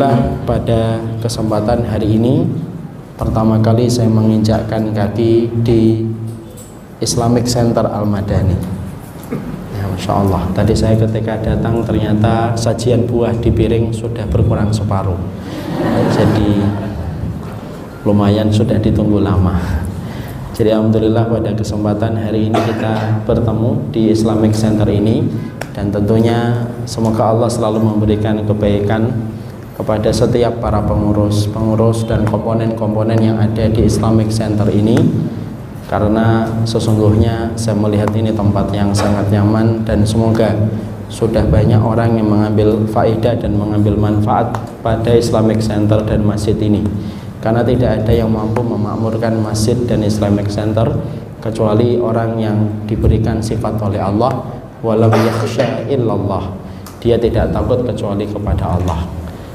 Pada kesempatan hari ini pertama kali saya menginjakkan kaki di Islamic Center Al-Madani. Ya, Masya Allah, tadi saya ketika datang ternyata sajian buah di piring sudah berkurang separuh. Jadi lumayan sudah ditunggu lama. Jadi alhamdulillah pada kesempatan hari ini kita bertemu di Islamic Center ini, dan tentunya semoga Allah selalu memberikan kebaikan kepada setiap para pengurus dan komponen-komponen yang ada di Islamic Center ini, karena sesungguhnya saya melihat ini tempat yang sangat nyaman, dan semoga sudah banyak orang yang mengambil faedah dan mengambil manfaat pada Islamic Center dan masjid ini, karena tidak ada yang mampu memakmurkan masjid dan Islamic Center kecuali orang yang diberikan sifat oleh Allah, walam yakhsha illallah, dia tidak takut kecuali kepada Allah.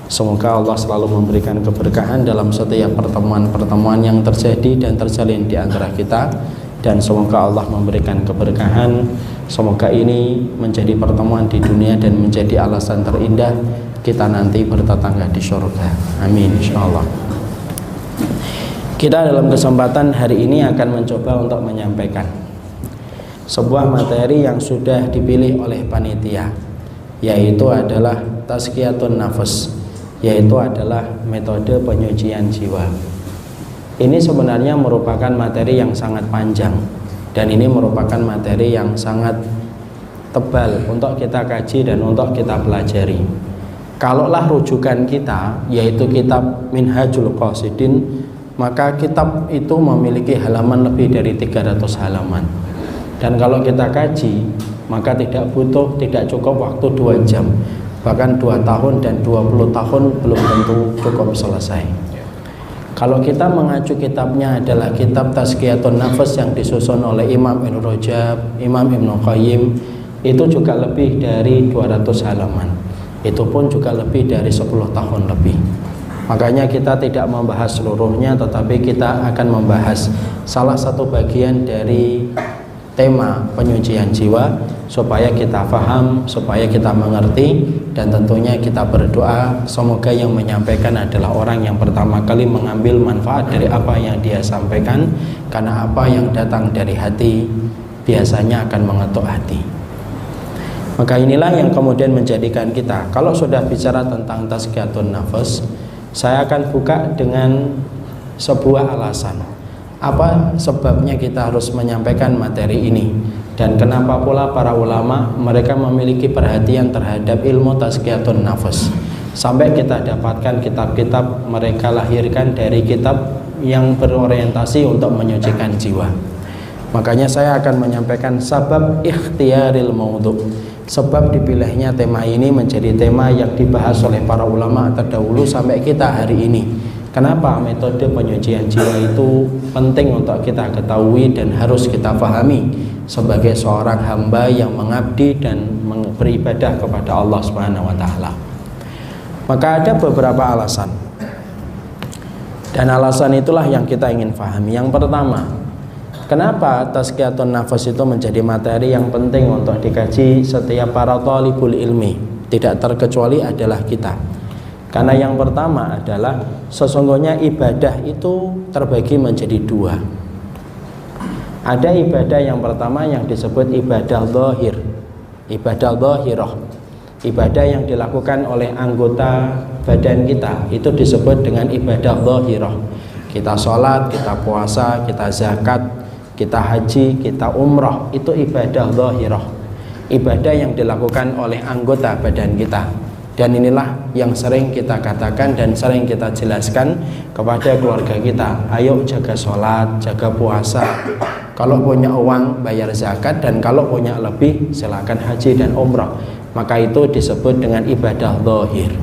Semoga Allah selalu memberikan keberkahan dalam setiap pertemuan-pertemuan yang terjadi dan terjalin di antara kita, dan semoga Allah memberikan keberkahan. Semoga ini menjadi pertemuan di dunia dan menjadi alasan terindah kita nanti bertetangga di surga. Amin insyaallah. Kita dalam kesempatan hari ini akan mencoba untuk menyampaikan sebuah materi yang sudah dipilih oleh panitia, yaitu adalah tazkiyatun nafas, yaitu adalah metode penyucian jiwa. Ini sebenarnya merupakan materi yang sangat panjang, dan ini merupakan materi yang sangat tebal untuk kita kaji dan untuk kita pelajari. Kalaulah rujukan kita yaitu kitab Minhajul Qasidin, maka kitab itu memiliki halaman lebih dari 300 halaman. Dan kalau kita kaji, maka tidak cukup waktu 2 jam, bahkan 2 tahun dan 20 tahun belum tentu cukup selesai. Kalau kita mengacu kitabnya adalah kitab Tazkiyatun Nafas yang disusun oleh Imam Ibn Rajab, Imam Ibn Qayyim, itu juga lebih dari 200 halaman. Itu pun juga lebih dari 10 tahun lebih. Makanya kita tidak membahas seluruhnya, tetapi kita akan membahas salah satu bagian dari tema penyucian jiwa, supaya kita paham, supaya kita mengerti, dan tentunya kita berdoa semoga yang menyampaikan adalah orang yang pertama kali mengambil manfaat dari apa yang dia sampaikan, karena apa yang datang dari hati biasanya akan mengetuk hati. Maka inilah yang kemudian menjadikan kita, kalau sudah bicara tentang tazkiyatun nafas, saya akan buka dengan sebuah alasan. Apa sebabnya kita harus menyampaikan materi ini, dan kenapa pula para ulama mereka memiliki perhatian terhadap ilmu tazkiyatun nafas, sampai kita dapatkan kitab-kitab mereka lahirkan dari kitab yang berorientasi untuk menyucikan jiwa. Makanya saya akan menyampaikan sabab ikhtiyaril maudhu, sebab dipilihnya tema ini menjadi tema yang dibahas oleh para ulama terdahulu sampai kita hari ini. Kenapa metode penyucian jiwa itu penting untuk kita ketahui dan harus kita pahami sebagai seorang hamba yang mengabdi dan beribadah kepada Allah Subhanahu wa taala. Maka ada beberapa alasan, dan alasan itulah yang kita ingin pahami. Yang pertama, kenapa tazkiyatun nafas itu menjadi materi yang penting untuk dikaji setiap para thalibul ilmi, tidak terkecuali adalah kita. Karena yang pertama adalah sesungguhnya ibadah itu terbagi menjadi 2. Ada ibadah yang pertama yang disebut ibadah zahir, ibadah zahirah, ibadah yang dilakukan oleh anggota badan kita, itu disebut dengan ibadah zahirah. Kita sholat, kita puasa, kita zakat, kita haji, kita umrah, itu ibadah zahirah, ibadah yang dilakukan oleh anggota badan kita. Dan inilah yang sering kita katakan dan sering kita jelaskan kepada keluarga kita, ayo jaga sholat, jaga puasa, kalau punya uang bayar zakat, dan kalau punya lebih silakan haji dan umrah. Maka itu disebut dengan ibadah zahir.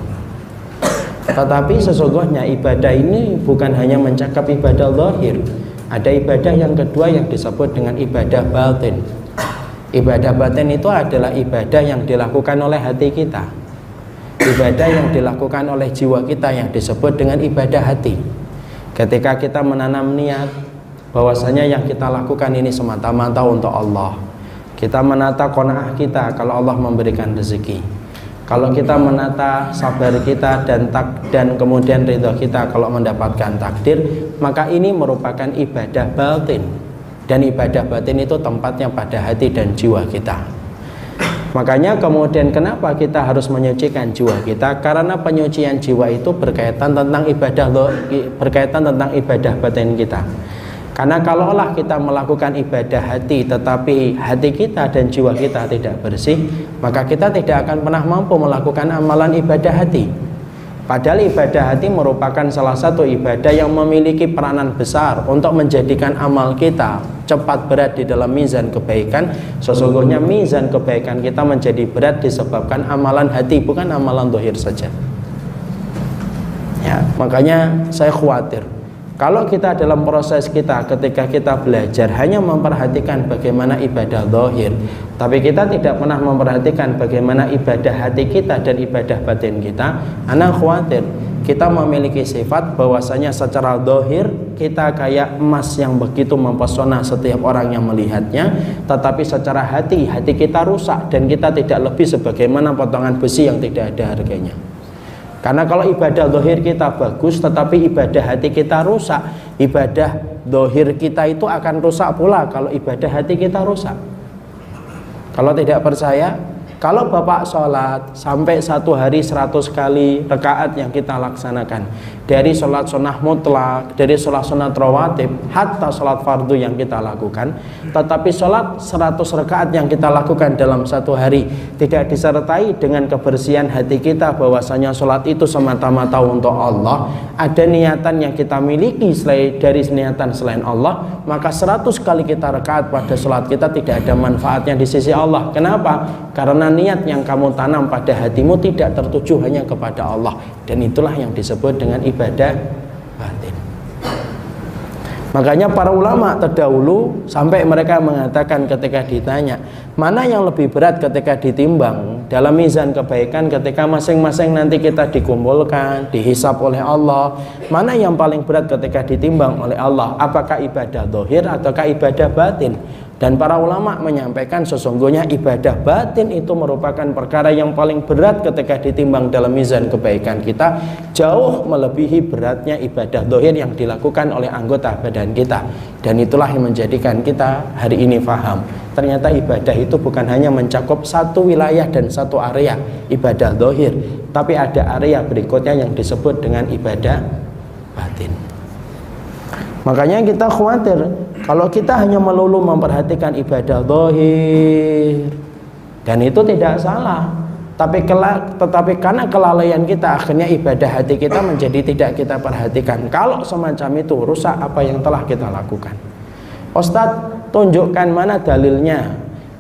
Tetapi sesungguhnya ibadah ini bukan hanya mencakup ibadah zahir. Ada ibadah yang kedua yang disebut dengan ibadah batin. Ibadah batin itu adalah ibadah yang dilakukan oleh hati kita, ibadah yang dilakukan oleh jiwa kita yang disebut dengan ibadah hati. Ketika kita menanam niat bahwasanya yang kita lakukan ini semata-mata untuk Allah, kita menata qanaah kita kalau Allah memberikan rezeki, Kalau kita menata sabar kita dan kemudian ridho kita kalau mendapatkan takdir, maka ini merupakan ibadah batin. Dan ibadah batin itu tempatnya pada hati dan jiwa kita. Makanya kemudian kenapa kita harus menyucikan jiwa kita? Karena penyucian jiwa itu berkaitan tentang ibadah batin kita. Karena kalaulah kita melakukan ibadah hati tetapi hati kita dan jiwa kita tidak bersih, maka kita tidak akan pernah mampu melakukan amalan ibadah hati. Padahal ibadah hati merupakan salah satu ibadah yang memiliki peranan besar untuk menjadikan amal kita cepat berat di dalam mizan kebaikan. Sesungguhnya mizan kebaikan kita menjadi berat disebabkan amalan hati, bukan amalan zahir saja. Ya, makanya saya khawatir kalau kita dalam proses kita ketika kita belajar hanya memperhatikan bagaimana ibadah zahir, tapi kita tidak pernah memperhatikan bagaimana ibadah hati kita dan ibadah batin kita, ana khawatir kita memiliki sifat bahwasanya secara zahir kita kayak emas yang begitu mempesona setiap orang yang melihatnya, tetapi secara hati kita rusak dan kita tidak lebih sebagaimana potongan besi yang tidak ada harganya. Karena kalau ibadah zahir kita bagus tetapi ibadah hati kita rusak, ibadah zahir kita itu akan rusak pula kalau ibadah hati kita rusak. Kalau tidak percaya, kalau Bapak sholat sampai satu hari 100 kali rakaat yang kita laksanakan, dari sholat sunnah mutlak, dari sholat sunnat rawatib, hatta sholat fardu yang kita lakukan, tetapi sholat 100 rakaat yang kita lakukan dalam satu hari tidak disertai dengan kebersihan hati kita bahwasanya sholat itu semata-mata untuk Allah, ada niatan yang kita miliki dari niatan selain Allah, maka 100 kali kita rakaat pada sholat kita tidak ada manfaatnya di sisi Allah. Kenapa? Karena niat yang kamu tanam pada hatimu tidak tertuju hanya kepada Allah, dan itulah yang disebut dengan ibadah batin. Makanya para ulama terdahulu sampai mereka mengatakan ketika ditanya mana yang lebih berat ketika ditimbang dalam mizan kebaikan ketika masing-masing nanti kita dikumpulkan, dihisab oleh Allah, mana yang paling berat ketika ditimbang oleh Allah, apakah ibadah zahir ataukah ibadah batin? Dan para ulama menyampaikan sesungguhnya ibadah batin itu merupakan perkara yang paling berat ketika ditimbang dalam mizan kebaikan kita, jauh melebihi beratnya ibadah zahir yang dilakukan oleh anggota badan kita. Dan itulah yang menjadikan kita hari ini paham, ternyata ibadah itu bukan hanya mencakup satu wilayah dan satu area ibadah zahir, tapi ada area berikutnya yang disebut dengan ibadah batin. Makanya kita khawatir kalau kita hanya melulu memperhatikan ibadah zahir, dan itu tidak salah, tetapi karena kelalaian kita akhirnya ibadah hati kita menjadi tidak kita perhatikan. Kalau semacam itu rusak apa yang telah kita lakukan. Ustadz, tunjukkan mana dalilnya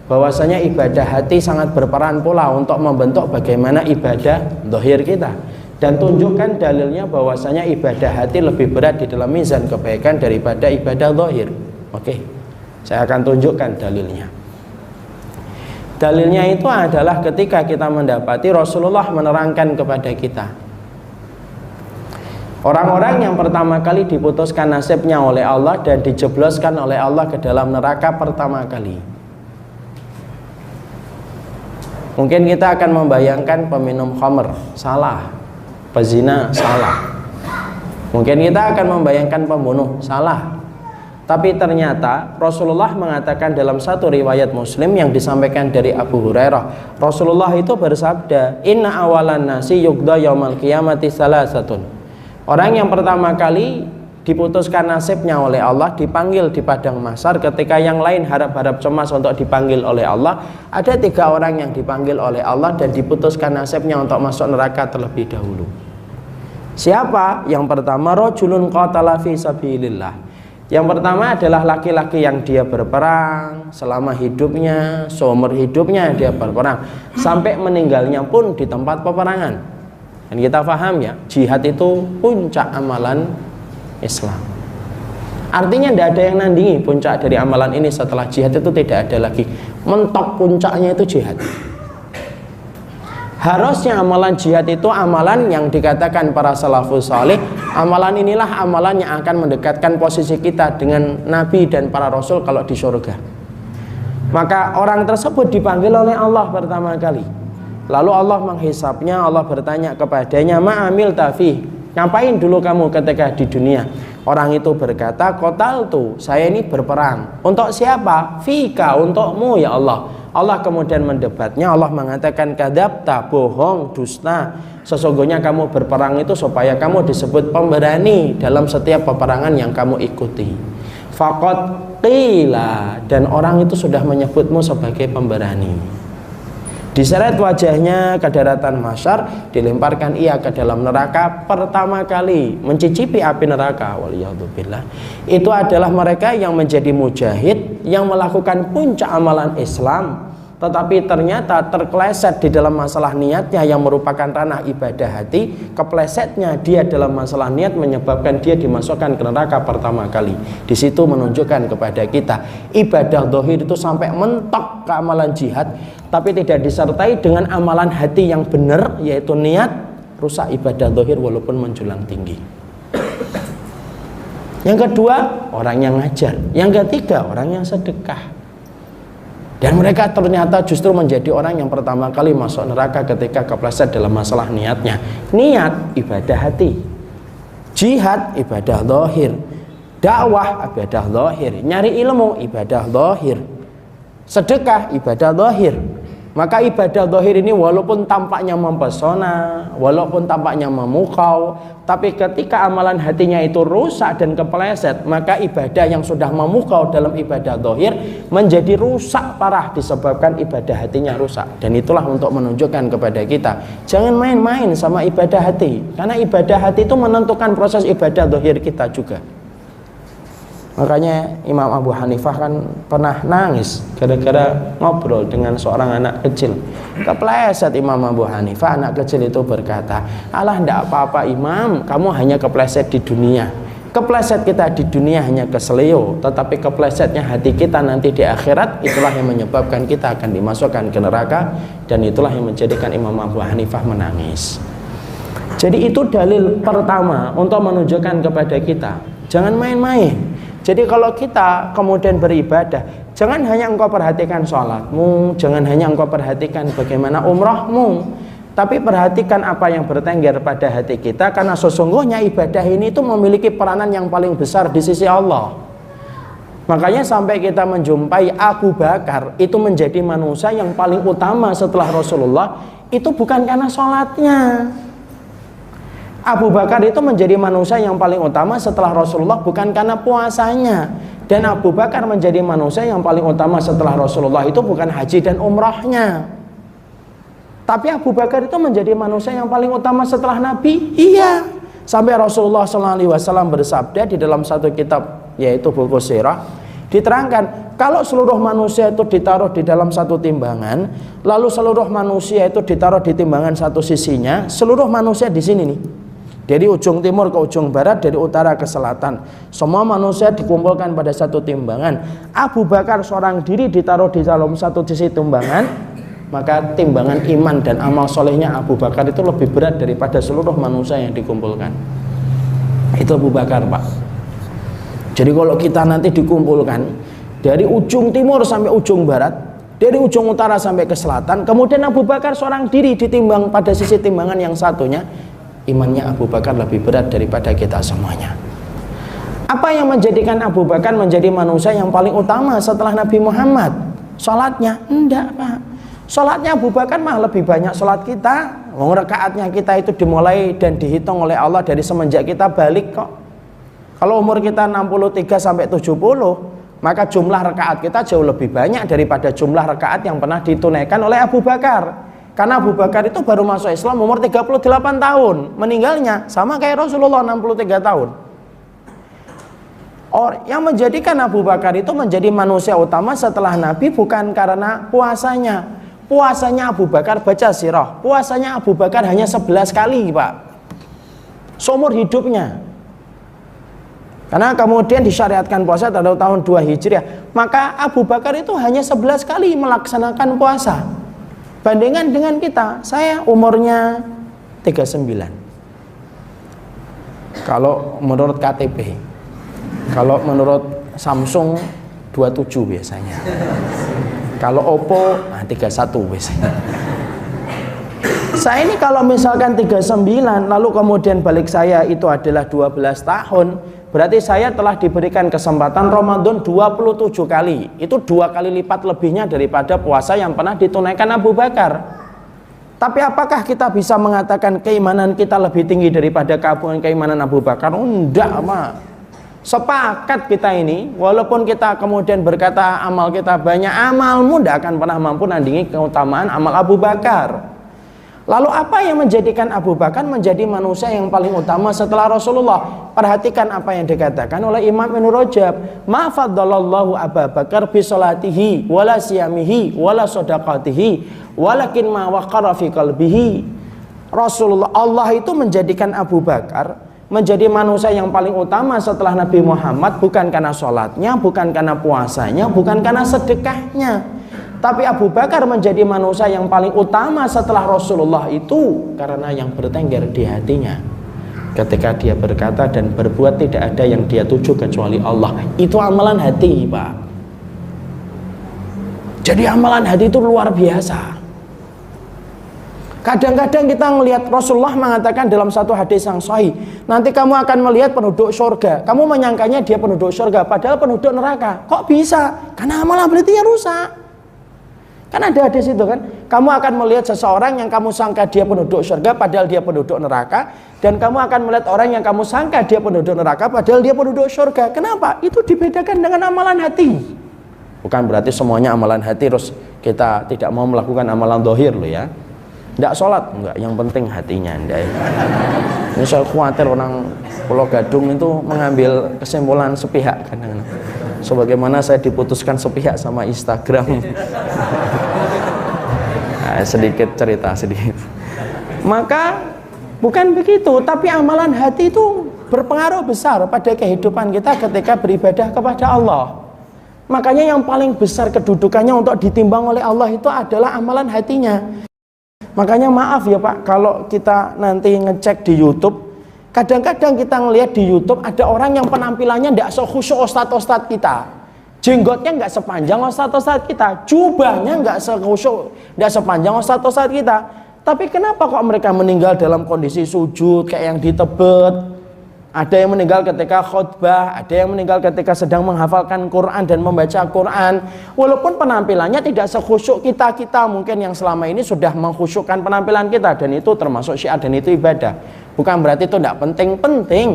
bahwasanya ibadah hati sangat berperan pula untuk membentuk bagaimana ibadah zahir kita. Dan tunjukkan dalilnya bahwasanya ibadah hati lebih berat di dalam mizan kebaikan daripada ibadah zahir. Oke, saya akan tunjukkan dalilnya. Dalilnya itu adalah ketika kita mendapati Rasulullah menerangkan kepada kita orang-orang yang pertama kali diputuskan nasibnya oleh Allah dan dijebloskan oleh Allah ke dalam neraka pertama kali. Mungkin kita akan membayangkan peminum khamr, salah. Pezina, salah. Mungkin kita akan membayangkan pembunuh, salah. Tapi ternyata Rasulullah mengatakan dalam satu riwayat Muslim yang disampaikan dari Abu Hurairah, Rasulullah itu bersabda, inna awalan nasi yugda yaumal qiyamati salasatun. Orang yang pertama kali diputuskan nasibnya oleh Allah, dipanggil di padang mahsyar ketika yang lain harap-harap cemas untuk dipanggil oleh Allah, ada 3 orang yang dipanggil oleh Allah dan diputuskan nasibnya untuk masuk neraka terlebih dahulu. Siapa? Yang pertama, rajulun qatala fi sabilillah. Yang pertama adalah laki-laki yang dia berperang selama hidupnya, seumur hidupnya dia berperang sampai meninggalnya pun di tempat peperangan. Dan kita paham ya, jihad itu puncak amalan Islam. Artinya tidak ada yang nandingi puncak dari amalan ini setelah jihad itu tidak ada lagi. Mentok puncaknya itu jihad. Harusnya amalan jihad itu amalan yang dikatakan para salafus salih, amalan inilah amalan yang akan mendekatkan posisi kita dengan Nabi dan para Rasul kalau di surga. Maka orang tersebut dipanggil oleh Allah pertama kali. Lalu Allah menghisapnya, Allah bertanya kepadanya, ma'amil tafi, ngapain dulu kamu ketika di dunia? Orang itu berkata, qataltu, saya ini berperang. Untuk siapa? Fika, untukmu ya Allah. Allah kemudian mendebatnya, Allah mengatakan, kadzabta, bohong, dusta. Sesungguhnya kamu berperang itu supaya kamu disebut pemberani dalam setiap peperangan yang kamu ikuti. Faqad qila, dan orang itu sudah menyebutmu sebagai pemberani. Diseret wajahnya ke daratan mahsyar, dilemparkan ia ke dalam neraka pertama kali mencicipi api neraka. Waliyadzubillah. Itu adalah mereka yang menjadi mujahid, yang melakukan puncak amalan Islam, tetapi ternyata terkeleset di dalam masalah niatnya yang merupakan ranah ibadah hati. Keplesetnya dia dalam masalah niat menyebabkan dia dimasukkan ke neraka pertama kali. Di situ menunjukkan kepada kita ibadah zahir itu sampai mentok ke amalan jihad, tapi tidak disertai dengan amalan hati yang benar, yaitu niat, rusak ibadah zahir walaupun menjulang tinggi. Yang kedua, orang yang ngajar. Yang ketiga, orang yang sedekah. Dan mereka ternyata justru menjadi orang yang pertama kali masuk neraka ketika kepleset dalam masalah niatnya. Niat, ibadah hati. Jihad, ibadah zahir. Dakwah, ibadah zahir. Nyari ilmu, ibadah zahir. Sedekah, ibadah zahir. Maka ibadah zahir ini walaupun tampaknya mempesona, walaupun tampaknya memukau, tapi ketika amalan hatinya itu rusak dan kepleset, maka ibadah yang sudah memukau dalam ibadah zahir menjadi rusak parah disebabkan ibadah hatinya rusak. Dan itulah untuk menunjukkan kepada kita, jangan main-main sama ibadah hati, karena ibadah hati itu menentukan proses ibadah zahir kita juga. Makanya Imam Abu Hanifah kan pernah nangis gara-gara ngobrol dengan seorang anak kecil. Kepleset Imam Abu Hanifah, anak kecil itu berkata, alah ndak apa-apa Imam, kamu hanya kepleset di dunia. Kepleset kita di dunia hanya keseleo, tetapi keplesetnya hati kita nanti di akhirat, itulah yang menyebabkan kita akan dimasukkan ke neraka. Dan itulah yang menjadikan Imam Abu Hanifah menangis. Jadi itu dalil pertama untuk menunjukkan kepada kita, jangan main-main. Jadi kalau kita kemudian beribadah, jangan hanya engkau perhatikan sholatmu, jangan hanya engkau perhatikan bagaimana umrahmu, tapi perhatikan apa yang bertengger pada hati kita, karena sesungguhnya ibadah ini itu memiliki peranan yang paling besar di sisi Allah. Makanya sampai kita menjumpai Abu Bakar itu menjadi manusia yang paling utama setelah Rasulullah, itu bukan karena sholatnya. Abu Bakar itu menjadi manusia yang paling utama setelah Rasulullah bukan karena puasanya. Dan Abu Bakar menjadi manusia yang paling utama setelah Rasulullah itu bukan haji dan umrahnya. Tapi Abu Bakar itu menjadi manusia yang paling utama setelah Nabi. Iya. Sampai Rasulullah SAW bersabda di dalam satu kitab, yaitu buku sirah, diterangkan kalau seluruh manusia itu ditaruh di dalam satu timbangan, lalu seluruh manusia itu ditaruh di timbangan satu sisinya, seluruh manusia di sini nih, dari ujung timur ke ujung barat, dari utara ke selatan, semua manusia dikumpulkan pada satu timbangan. Abu Bakar seorang diri ditaruh di dalam satu sisi timbangan, maka timbangan iman dan amal solehnya Abu Bakar itu lebih berat daripada seluruh manusia yang dikumpulkan. Itu Abu Bakar, Pak. Jadi kalau kita nanti dikumpulkan dari ujung timur sampai ujung barat, dari ujung utara sampai ke selatan, kemudian Abu Bakar seorang diri ditimbang pada sisi timbangan yang satunya, imannya Abu Bakar lebih berat daripada kita semuanya. Apa yang menjadikan Abu Bakar menjadi manusia yang paling utama setelah Nabi Muhammad? Salatnya? Enggak, Pak. Salatnya Abu Bakar mah lebih banyak salat kita. Rakaatnya kita itu dimulai dan dihitung oleh Allah dari semenjak kita balik kok. Kalau umur kita 63 sampai 70, maka jumlah rakaat kita jauh lebih banyak daripada jumlah rakaat yang pernah ditunaikan oleh Abu Bakar. Karena Abu Bakar itu baru masuk Islam umur 38 tahun, meninggalnya sama kayak Rasulullah 63 tahun. Yang menjadikan Abu Bakar itu menjadi manusia utama setelah Nabi bukan karena puasanya. Puasanya Abu Bakar, baca sirah, puasanya Abu Bakar hanya 11 kali, Pak, seumur hidupnya. Karena kemudian disyariatkan puasa pada tahun 2 Hijriah, maka Abu Bakar itu hanya 11 kali melaksanakan puasa. Bandingkan dengan kita, saya umurnya 39. Kalau menurut KTP, kalau menurut Samsung 27 biasanya. Kalau Oppo 31 biasanya. Saya ini kalau misalkan 39 lalu kemudian balik saya itu adalah 12 tahun, berarti saya telah diberikan kesempatan Ramadan 27 kali. Itu 2 kali lipat lebihnya daripada puasa yang pernah ditunaikan Abu Bakar. Tapi apakah kita bisa mengatakan keimanan kita lebih tinggi daripada keimanan Abu Bakar? Enggak, Pak. Sepakat kita ini, walaupun kita kemudian berkata amal kita banyak, amalmu tidak akan pernah mampu nandingi keutamaan amal Abu Bakar. Lalu apa yang menjadikan Abu Bakar menjadi manusia yang paling utama setelah Rasulullah? Perhatikan apa yang dikatakan oleh Imam Ibnu Rajab. Ma faddalallahu Abu Bakar bi salatihi wala siyamihi wala shadaqatihi walakin ma waqara fi qalbihi. Rasulullah, Allah itu menjadikan Abu Bakar menjadi manusia yang paling utama setelah Nabi Muhammad bukan karena sholatnya, bukan karena puasanya, bukan karena sedekahnya. Tapi Abu Bakar menjadi manusia yang paling utama setelah Rasulullah itu karena yang bertengger di hatinya. Ketika dia berkata dan berbuat tidak ada yang dia tuju kecuali Allah. Itu amalan hati, Pak. Jadi amalan hati itu luar biasa. Kadang-kadang kita melihat Rasulullah mengatakan dalam satu hadis yang sahih, nanti kamu akan melihat penduduk surga. Kamu menyangkanya dia penduduk surga, padahal penduduk neraka. Kok bisa? Karena amalan berarti ya rusak. Kan ada hadis itu kan, kamu akan melihat seseorang yang kamu sangka dia penduduk surga padahal dia penduduk neraka, dan kamu akan melihat orang yang kamu sangka dia penduduk neraka padahal dia penduduk surga. Kenapa? Itu dibedakan dengan amalan hati. Bukan berarti semuanya amalan hati terus kita tidak mau melakukan amalan dohir loh ya. Tidak sholat, enggak, yang penting hatinya. Enggak. Ini saya khawatir orang Pulau Gadung itu mengambil kesimpulan sepihak kadang-kadang. Sebagaimana saya diputuskan sepihak sama Instagram. Nah, sedikit cerita sedikit. Maka bukan begitu, tapi amalan hati itu berpengaruh besar pada kehidupan kita ketika beribadah kepada Allah. Makanya yang paling besar kedudukannya untuk ditimbang oleh Allah itu adalah amalan hatinya. Makanya maaf ya Pak, kalau kita nanti ngecek di YouTube, kadang-kadang kita ngelihat di YouTube ada orang yang penampilannya tidak sekhusyuk ustadz-ustadz kita, jenggotnya nggak sepanjang ustadz-ustadz kita, jubahnya nggak sekhusyuk, nggak sepanjang ustadz-ustadz kita. Tapi kenapa kok mereka meninggal dalam kondisi sujud kayak yang di Tebet? Ada yang meninggal ketika khutbah, ada yang meninggal ketika sedang menghafalkan Quran dan membaca Quran. Walaupun penampilannya tidak sekhusyuk kita mungkin yang selama ini sudah mengkhusyukkan penampilan kita, dan itu termasuk syiar dan itu ibadah. Bukan berarti itu tidak penting-penting.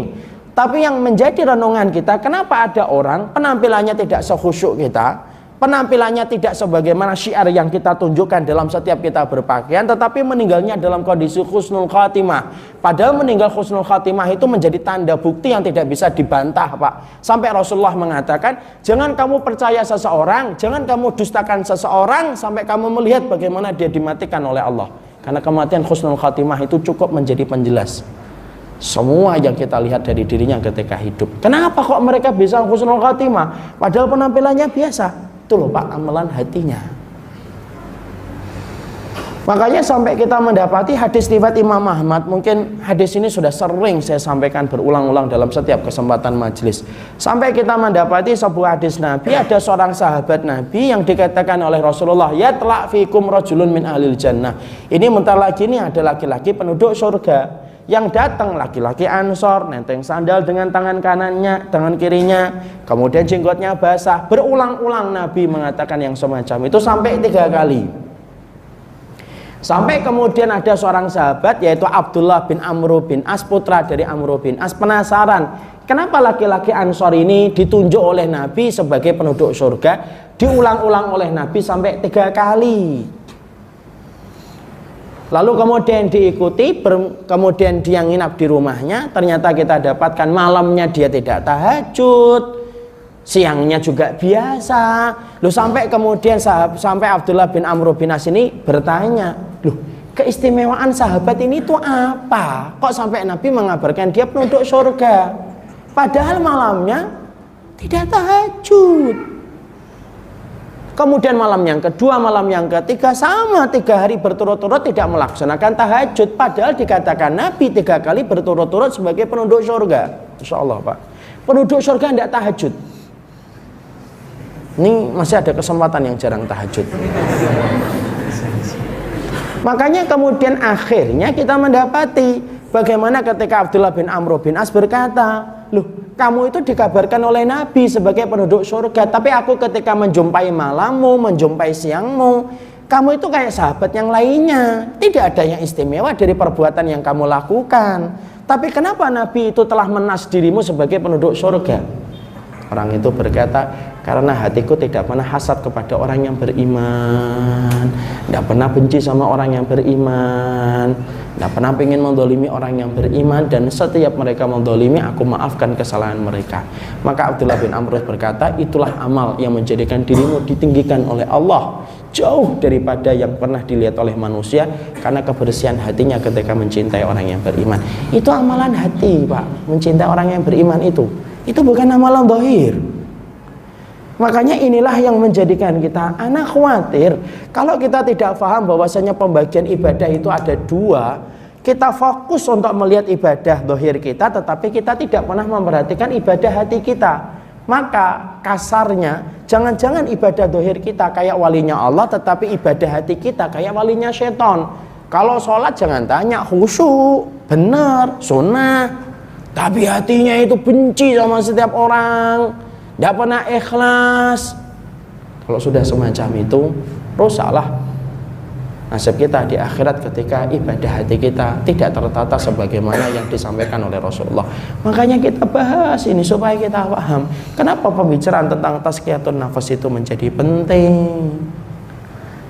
Tapi yang menjadi renungan kita, kenapa ada orang penampilannya tidak sekhusyuk kita, penampilannya tidak sebagaimana syiar yang kita tunjukkan dalam setiap kita berpakaian, tetapi meninggalnya dalam kondisi husnul khatimah. Padahal meninggal husnul khatimah itu menjadi tanda bukti yang tidak bisa dibantah, Pak. Sampai Rasulullah mengatakan, jangan kamu percaya seseorang, jangan kamu dustakan seseorang sampai kamu melihat bagaimana dia dimatikan oleh Allah. Karena kematian husnul khatimah itu cukup menjadi penjelas semua yang kita lihat dari dirinya ketika hidup. Kenapa kok mereka bisa husnul khatimah padahal penampilannya biasa? Itu loh Pak, amalan hatinya. Makanya sampai kita mendapati hadis riwayat Imam Ahmad, mungkin hadis ini sudah sering saya sampaikan berulang-ulang dalam setiap kesempatan majelis. Sampai kita mendapati sebuah hadis Nabi, ada seorang sahabat Nabi yang dikatakan oleh Rasulullah, ya telak fikum rajulun min ahlil jannah. Ini bentar lagi ini ada laki-laki penduduk surga. Yang datang laki-laki Ansor, nenteng sandal dengan tangan kanannya, tangan kirinya, kemudian jenggotnya basah. Berulang-ulang Nabi mengatakan yang semacam itu sampai 3 kali. Sampai kemudian ada seorang sahabat yaitu Abdullah bin Amr bin As, putra dari Amr bin As, penasaran kenapa laki-laki Ansor ini ditunjuk oleh Nabi sebagai penduduk surga, diulang-ulang oleh Nabi sampai 3 kali. Lalu kemudian diikuti, kemudian dia nginap di rumahnya. Ternyata kita dapatkan malamnya dia tidak tahajud, siangnya juga biasa. Loh, sampai kemudian sampai Abdullah bin Amr bin As ini bertanya, loh keistimewaan sahabat ini itu apa? Kok sampai Nabi mengabarkan dia penduduk surga? Padahal malamnya tidak tahajud. Kemudian malam yang kedua, malam yang ketiga, sama 3 hari berturut-turut tidak melaksanakan tahajud. Padahal dikatakan Nabi 3 kali berturut-turut sebagai penduduk surga. Insya Allah Pak, penduduk surga tidak tahajud. Ini masih ada kesempatan yang jarang tahajud. Makanya kemudian akhirnya kita mendapati bagaimana ketika Abdullah bin Amr bin As berkata, loh, kamu itu dikabarkan oleh Nabi sebagai penduduk surga, tapi aku ketika menjumpai malammu, menjumpai siangmu, kamu itu kayak sahabat yang lainnya, tidak ada yang istimewa dari perbuatan yang kamu lakukan. Tapi kenapa Nabi itu telah menas dirimu sebagai penduduk surga? Orang itu berkata, karena hatiku tidak pernah hasad kepada orang yang beriman, tidak pernah benci sama orang yang beriman, tidak pernah ingin mendolimi orang yang beriman, dan setiap mereka mendolimi, aku maafkan kesalahan mereka. Maka Abdullah bin Amr berkata, itulah amal yang menjadikan dirimu ditinggikan oleh Allah, jauh daripada yang pernah dilihat oleh manusia, karena kebersihan hatinya ketika mencintai orang yang beriman. Itu amalan hati, Pak, mencintai orang yang beriman itu bukan amalan zahir. Makanya inilah yang menjadikan kita, anak khawatir kalau kita tidak paham bahwasanya pembagian ibadah itu ada dua, kita fokus untuk melihat ibadah zahir kita, tetapi kita tidak pernah memperhatikan ibadah hati kita. Maka kasarnya, jangan-jangan ibadah zahir kita kayak walinya Allah, tetapi ibadah hati kita kayak walinya setan. Kalau sholat jangan tanya, khusyuk, benar, sunnah, tapi hatinya itu benci sama setiap orang, tidak pernah ikhlas. Kalau sudah semacam itu, rusaklah nasib kita di akhirat ketika ibadah hati kita tidak tertata sebagaimana yang disampaikan oleh Rasulullah. Makanya kita bahas ini supaya kita paham kenapa pembicaraan tentang tazkiyatun nafas itu menjadi penting.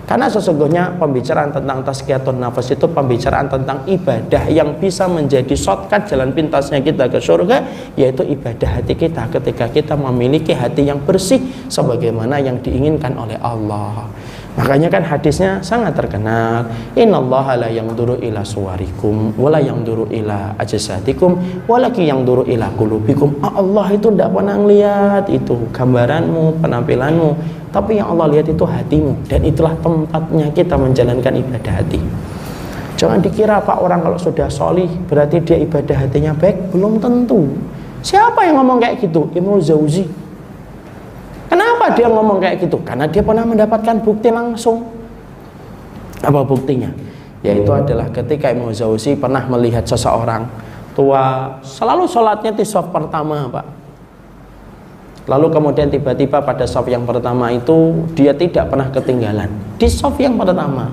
Karena sesungguhnya pembicaraan tentang tazkiyatun nafas itu pembicaraan tentang ibadah yang bisa menjadi shortcut jalan pintasnya kita ke surga, yaitu ibadah hati kita ketika kita memiliki hati yang bersih sebagaimana yang diinginkan oleh Allah. Makanya kan hadisnya sangat terkenal, innallaha la yanzuru ila suwarikum wala yanzuru ila ajsadikum walaki yanzuru ila qulubikum. Allah itu tidak pernah melihat itu gambaranmu, penampilanmu, tapi yang Allah lihat itu hatimu, dan itulah tempatnya kita menjalankan ibadah hati. Jangan dikira Pak, orang kalau sudah solih berarti dia ibadah hatinya baik, belum tentu. Siapa yang ngomong kayak gitu? Ibnu Jauzi. Kenapa dia ngomong kayak gitu? Karena dia pernah mendapatkan bukti langsung. Apa buktinya? Yaitu adalah ketika Ibnu Jauzi pernah melihat seseorang tua selalu sholatnya di shaf pertama, Pak. Lalu kemudian tiba-tiba pada shaf yang pertama itu dia tidak pernah ketinggalan di shaf yang pertama.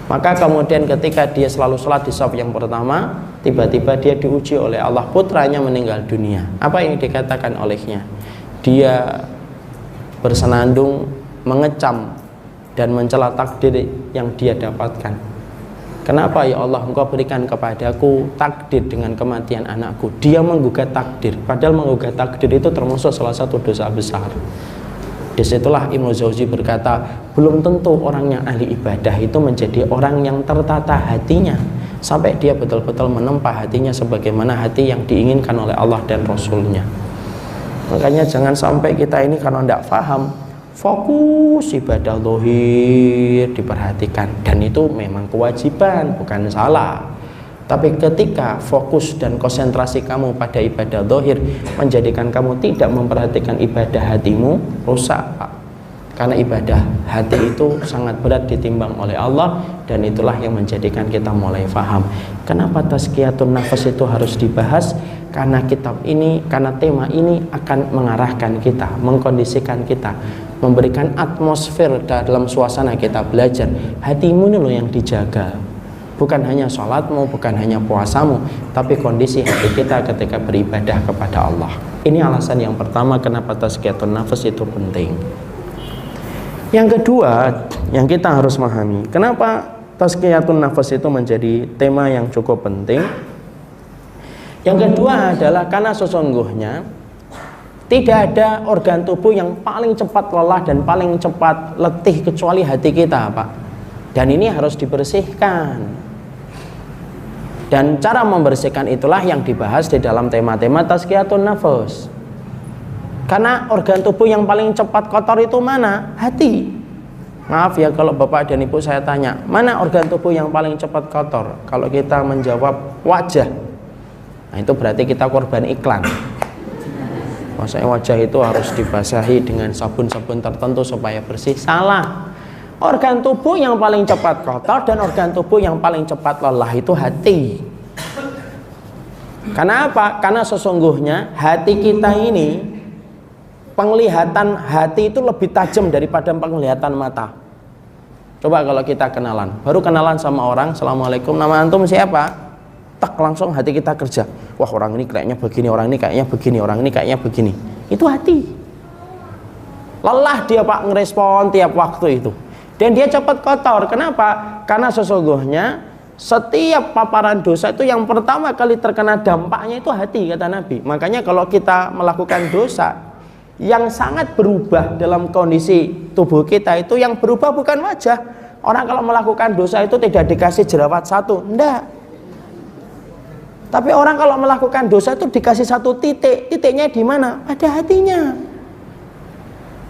Maka kemudian ketika dia selalu sholat di shaf yang pertama, tiba-tiba dia diuji oleh Allah, putranya meninggal dunia. Apa yang dikatakan olehnya? Dia bersenandung, mengecam dan mencela takdir yang dia dapatkan. Kenapa ya Allah Engkau berikan kepadaku takdir dengan kematian anakku? Dia menggugat takdir, padahal menggugat takdir itu termasuk salah satu dosa besar. Disitulah Ibnu Jauzi berkata, belum tentu orang yang ahli ibadah itu menjadi orang yang tertata hatinya sampai dia betul-betul menempa hatinya sebagaimana hati yang diinginkan oleh Allah dan Rasulnya. Makanya jangan sampai kita ini karena tidak paham, fokus ibadah zahir diperhatikan, dan itu memang kewajiban, bukan salah. Tapi ketika fokus dan konsentrasi kamu pada ibadah zahir menjadikan kamu tidak memperhatikan ibadah hatimu, rusak, Pak. Karena ibadah hati itu sangat berat ditimbang oleh Allah, dan itulah yang menjadikan kita mulai paham kenapa tazkiyatun nafas itu harus dibahas. Karena kitab ini, karena tema ini akan mengarahkan kita, mengkondisikan kita, memberikan atmosfer dalam suasana kita belajar. Hatimu ini loh yang dijaga, bukan hanya sholatmu, bukan hanya puasamu, tapi kondisi hati kita ketika beribadah kepada Allah. Ini alasan yang pertama kenapa tazkiyatun nafas itu penting. Yang kedua yang kita harus memahami, kenapa tazkiyatun nafas itu menjadi tema yang cukup penting. Yang kedua adalah karena sesungguhnya tidak ada organ tubuh yang paling cepat lelah dan paling cepat letih kecuali hati kita, Pak. Dan ini harus dibersihkan. Dan cara membersihkan itulah yang dibahas di dalam tema-tema tazkiyatun nafas. Karena organ tubuh yang paling cepat kotor itu mana? Hati. Maaf ya kalau Bapak dan Ibu saya tanya, mana organ tubuh yang paling cepat kotor? Kalau kita menjawab wajah, nah itu berarti kita korban iklan. Maksudnya wajah itu harus dibasahi dengan sabun-sabun tertentu supaya bersih. Salah. Organ tubuh yang paling cepat kotor dan organ tubuh yang paling cepat lelah itu hati. Karena apa? Karena sesungguhnya hati kita ini, penglihatan hati itu lebih tajam daripada penglihatan mata. Coba kalau kita kenalan, baru kenalan sama orang, assalamualaikum, nama antum siapa? Tak, langsung hati kita kerja. Wah, orang ini kayaknya begini, orang ini kayaknya begini, orang ini kayaknya begini. Itu hati. Lelah dia Pak ngerespon tiap waktu itu. Dan dia cepat kotor. Kenapa? Karena sesungguhnya setiap paparan dosa itu yang pertama kali terkena dampaknya itu hati, kata Nabi. Makanya kalau kita melakukan dosa, yang sangat berubah dalam kondisi tubuh kita itu, yang berubah bukan wajah. Orang kalau melakukan dosa itu tidak dikasih jerawat satu, enggak. Tapi orang kalau melakukan dosa itu dikasih satu titik. Titiknya di mana? Pada hatinya.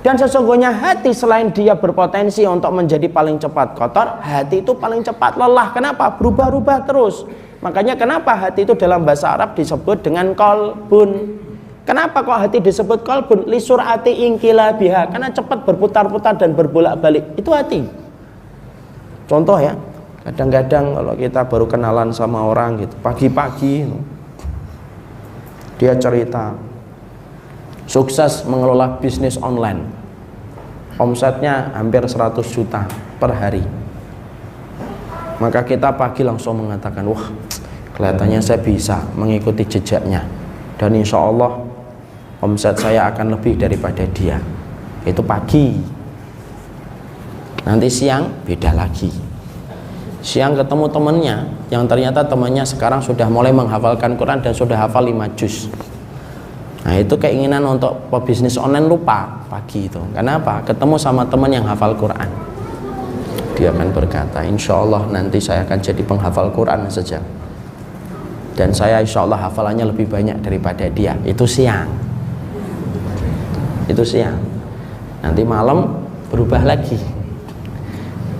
Dan sesungguhnya hati selain dia berpotensi untuk menjadi paling cepat kotor, hati itu paling cepat lelah. Kenapa? Berubah-ubah terus. Makanya kenapa hati itu dalam bahasa Arab disebut dengan kolbun. Kenapa kok hati disebut kolbun? Lisurati ingkilabiha. Karena cepat berputar-putar dan berbolak-balik. Itu hati. Contoh ya, kadang-kadang kalau kita baru kenalan sama orang gitu, pagi-pagi dia cerita sukses mengelola bisnis online, omsetnya hampir 100 juta per hari. Maka kita pagi langsung mengatakan, wah kelihatannya saya bisa mengikuti jejaknya, dan insya Allah omset saya akan lebih daripada dia. Itu pagi. Nanti siang beda lagi. Siang ketemu temannya, yang ternyata temannya sekarang sudah mulai menghafalkan Quran dan sudah hafal 5 juz. Nah itu keinginan untuk pebisnis online lupa pagi itu. Kenapa? Ketemu sama teman yang hafal Quran. Dia akan berkata, insya Allah nanti saya akan jadi penghafal Quran saja. Dan saya insya Allah hafalannya lebih banyak daripada dia. Itu siang. Itu siang. Nanti malam berubah lagi.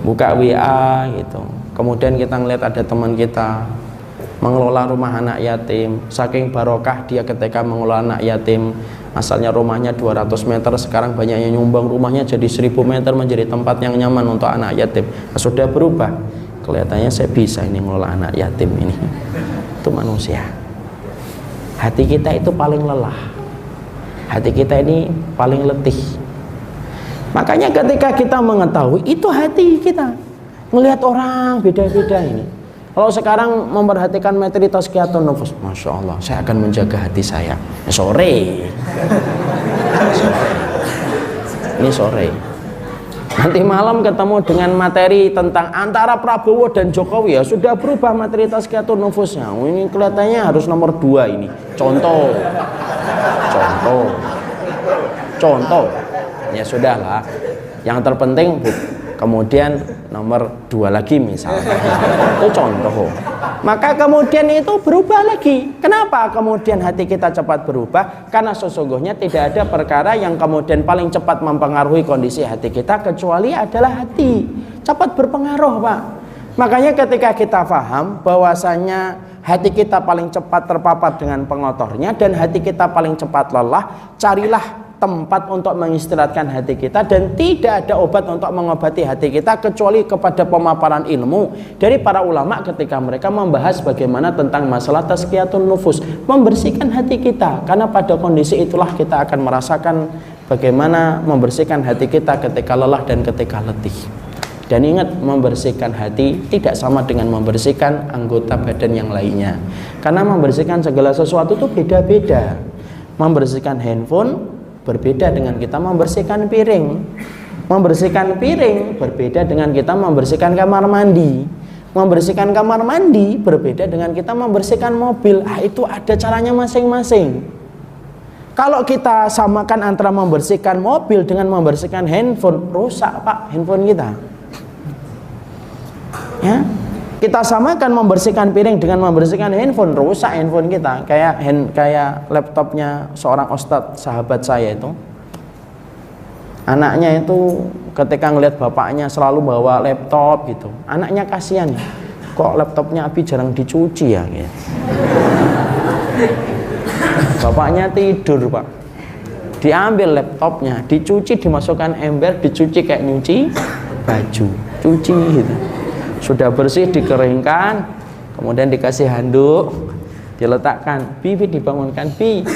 Buka WA gitu. Kemudian kita ngeliat ada teman kita mengelola rumah anak yatim. Saking barokah dia ketika mengelola anak yatim, asalnya rumahnya 200 meter, sekarang banyaknya nyumbang rumahnya jadi 1000 meter, menjadi tempat yang nyaman untuk anak yatim. Nah, sudah berubah. Kelihatannya saya bisa ini mengelola anak yatim ini. Itu manusia. Hati kita itu paling lelah. Hati kita ini paling letih. Makanya ketika kita mengetahui itu hati kita, melihat orang beda-beda ini. Kalau sekarang memperhatikan materi tazkiyatun nufus, masya Allah, saya akan menjaga hati saya. Sore. Ini sore. Nanti malam ketemu dengan materi tentang antara Prabowo dan Jokowi, ya sudah berubah materi tazkiyatun nufusnya. Ini kelihatannya harus nomor 2 ini. Contoh. Ya sudahlah. Yang terpenting kemudian nomor 2 lagi misalnya. Itu contoh. Maka kemudian itu berubah lagi. Kenapa kemudian hati kita cepat berubah? Karena sesungguhnya tidak ada perkara yang kemudian paling cepat mempengaruhi kondisi hati kita kecuali adalah hati. Cepat berpengaruh, Pak. Makanya ketika kita paham bahwasanya hati kita paling cepat terpapar dengan pengotornya dan hati kita paling cepat lelah, carilah tempat untuk mengistirahatkan hati kita, dan tidak ada obat untuk mengobati hati kita kecuali kepada pemaparan ilmu dari para ulama ketika mereka membahas bagaimana tentang masalah tazkiyatun nufus, membersihkan hati kita. Karena pada kondisi itulah kita akan merasakan bagaimana membersihkan hati kita ketika lelah dan ketika letih. Dan ingat, membersihkan hati tidak sama dengan membersihkan anggota badan yang lainnya, karena membersihkan segala sesuatu itu beda-beda. Membersihkan handphone berbeda dengan kita membersihkan piring. Membersihkan piring berbeda dengan kita membersihkan kamar mandi. Membersihkan kamar mandi berbeda dengan kita membersihkan mobil. Itu ada caranya masing-masing. Kalau kita samakan antara membersihkan mobil dengan membersihkan handphone, rusak Pak handphone kita. Ya, kita samakan membersihkan piring dengan membersihkan handphone, rusak handphone kita. Kayak laptopnya seorang ustadz sahabat saya itu. Anaknya itu ketika ngelihat bapaknya selalu bawa laptop gitu, anaknya kasihan, kok laptopnya Abi jarang dicuci ya gitu. Bapaknya tidur Pak, diambil laptopnya, dicuci, dimasukkan ember, dicuci kayak nyuci baju, cuci gitu. Sudah bersih dikeringkan, kemudian dikasih handuk, diletakkan, Bi dibangunkan, Bi.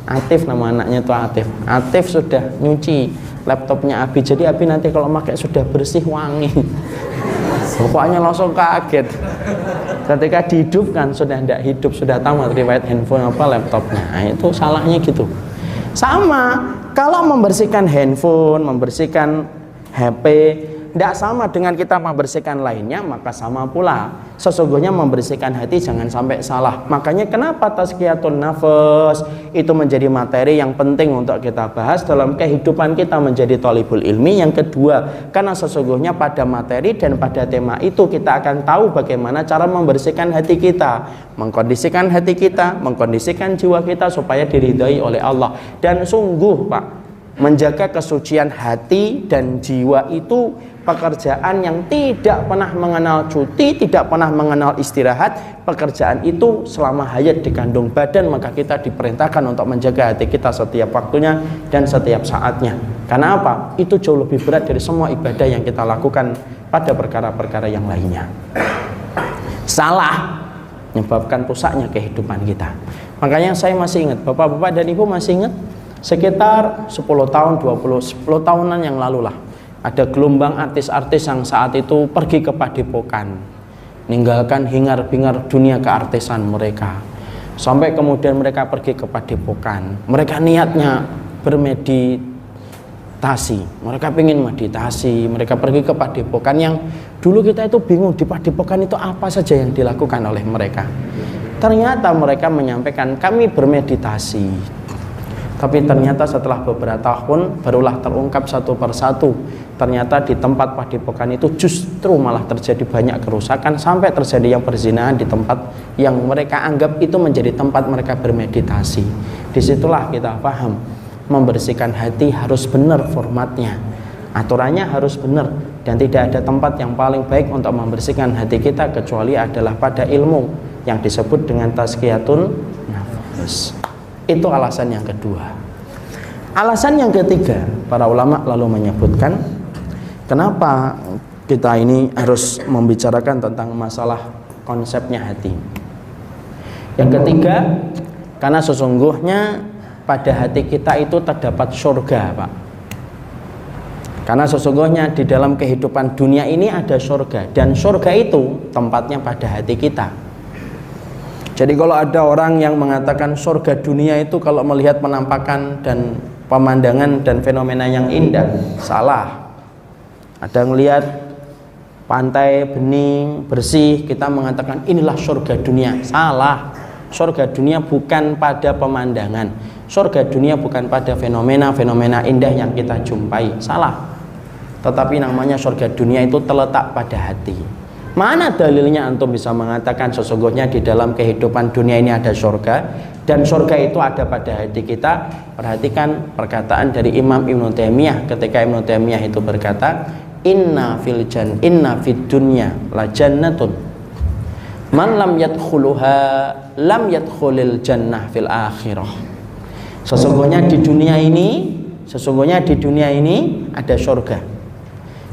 Atif nama anaknya tuh Atif. Atif sudah nyuci laptopnya Abi, jadi Abi nanti kalau pakai sudah bersih wangi. Bapaknya langsung kaget. Ketika dihidupkan sudah tidak hidup, sudah tamat riwayat handphone apa laptopnya. Nah, itu salahnya gitu. Sama kalau membersihkan handphone, membersihkan HP, tidak sama dengan kita membersihkan lainnya, maka sama pula sesungguhnya membersihkan hati jangan sampai salah. Makanya kenapa tazkiyatun nafas itu menjadi materi yang penting untuk kita bahas dalam kehidupan kita menjadi thalibul ilmi. Yang kedua, karena sesungguhnya pada materi dan pada tema itu kita akan tahu bagaimana cara membersihkan hati kita, mengkondisikan hati kita, mengkondisikan jiwa kita supaya diridhai oleh Allah. Dan sungguh Pak, menjaga kesucian hati dan jiwa itu pekerjaan yang tidak pernah mengenal cuti, tidak pernah mengenal istirahat. Pekerjaan itu selama hayat di kandung badan, maka kita diperintahkan untuk menjaga hati kita setiap waktunya dan setiap saatnya. Karena apa? Itu jauh lebih berat dari semua ibadah yang kita lakukan pada perkara-perkara yang lainnya. Salah menyebabkan rusaknya kehidupan kita. Makanya saya masih ingat, bapak-bapak dan ibu masih ingat, sekitar 10 tahun, 10 tahunan yang lalu lah, ada gelombang artis-artis yang saat itu pergi ke padepokan, meninggalkan hingar-bingar dunia keartisan mereka, sampai kemudian mereka pergi ke padepokan. Mereka niatnya bermeditasi, mereka ingin meditasi, mereka pergi ke padepokan yang dulu kita itu bingung di padepokan itu apa saja yang dilakukan oleh mereka. Ternyata mereka menyampaikan kami bermeditasi. Tapi ternyata setelah beberapa tahun barulah terungkap satu persatu. Ternyata di tempat padepokan itu justru malah terjadi banyak kerusakan, sampai terjadi yang perzinahan di tempat yang mereka anggap itu menjadi tempat mereka bermeditasi. Disitulah kita paham, membersihkan hati harus benar formatnya, aturannya harus benar, dan tidak ada tempat yang paling baik untuk membersihkan hati kita kecuali adalah pada ilmu yang disebut dengan tazkiyatun nafas. Itu alasan yang kedua. Alasan yang ketiga, para ulama lalu menyebutkan kenapa kita ini harus membicarakan tentang masalah konsepnya hati. Yang ketiga, karena sesungguhnya pada hati kita itu terdapat surga, Pak. Karena sesungguhnya di dalam kehidupan dunia ini ada surga, dan surga itu tempatnya pada hati kita. Jadi kalau ada orang yang mengatakan surga dunia itu kalau melihat penampakan dan pemandangan dan fenomena yang indah, salah. Ada yang melihat pantai bening, bersih, kita mengatakan inilah surga dunia, salah. Surga dunia bukan pada pemandangan, surga dunia bukan pada fenomena-fenomena indah yang kita jumpai, salah. Tetapi namanya surga dunia itu terletak pada hati. Mana dalilnya antum bisa mengatakan sesungguhnya di dalam kehidupan dunia ini ada surga, dan surga itu ada pada hati kita? Perhatikan perkataan dari Imam Ibnu Taimiyah ketika Ibnu Taimiyah itu berkata, inna fid dunya la jannatun man lam yadkhuluha lam yadkhulil jannah fil akhirah. Sesungguhnya di dunia ini ada surga.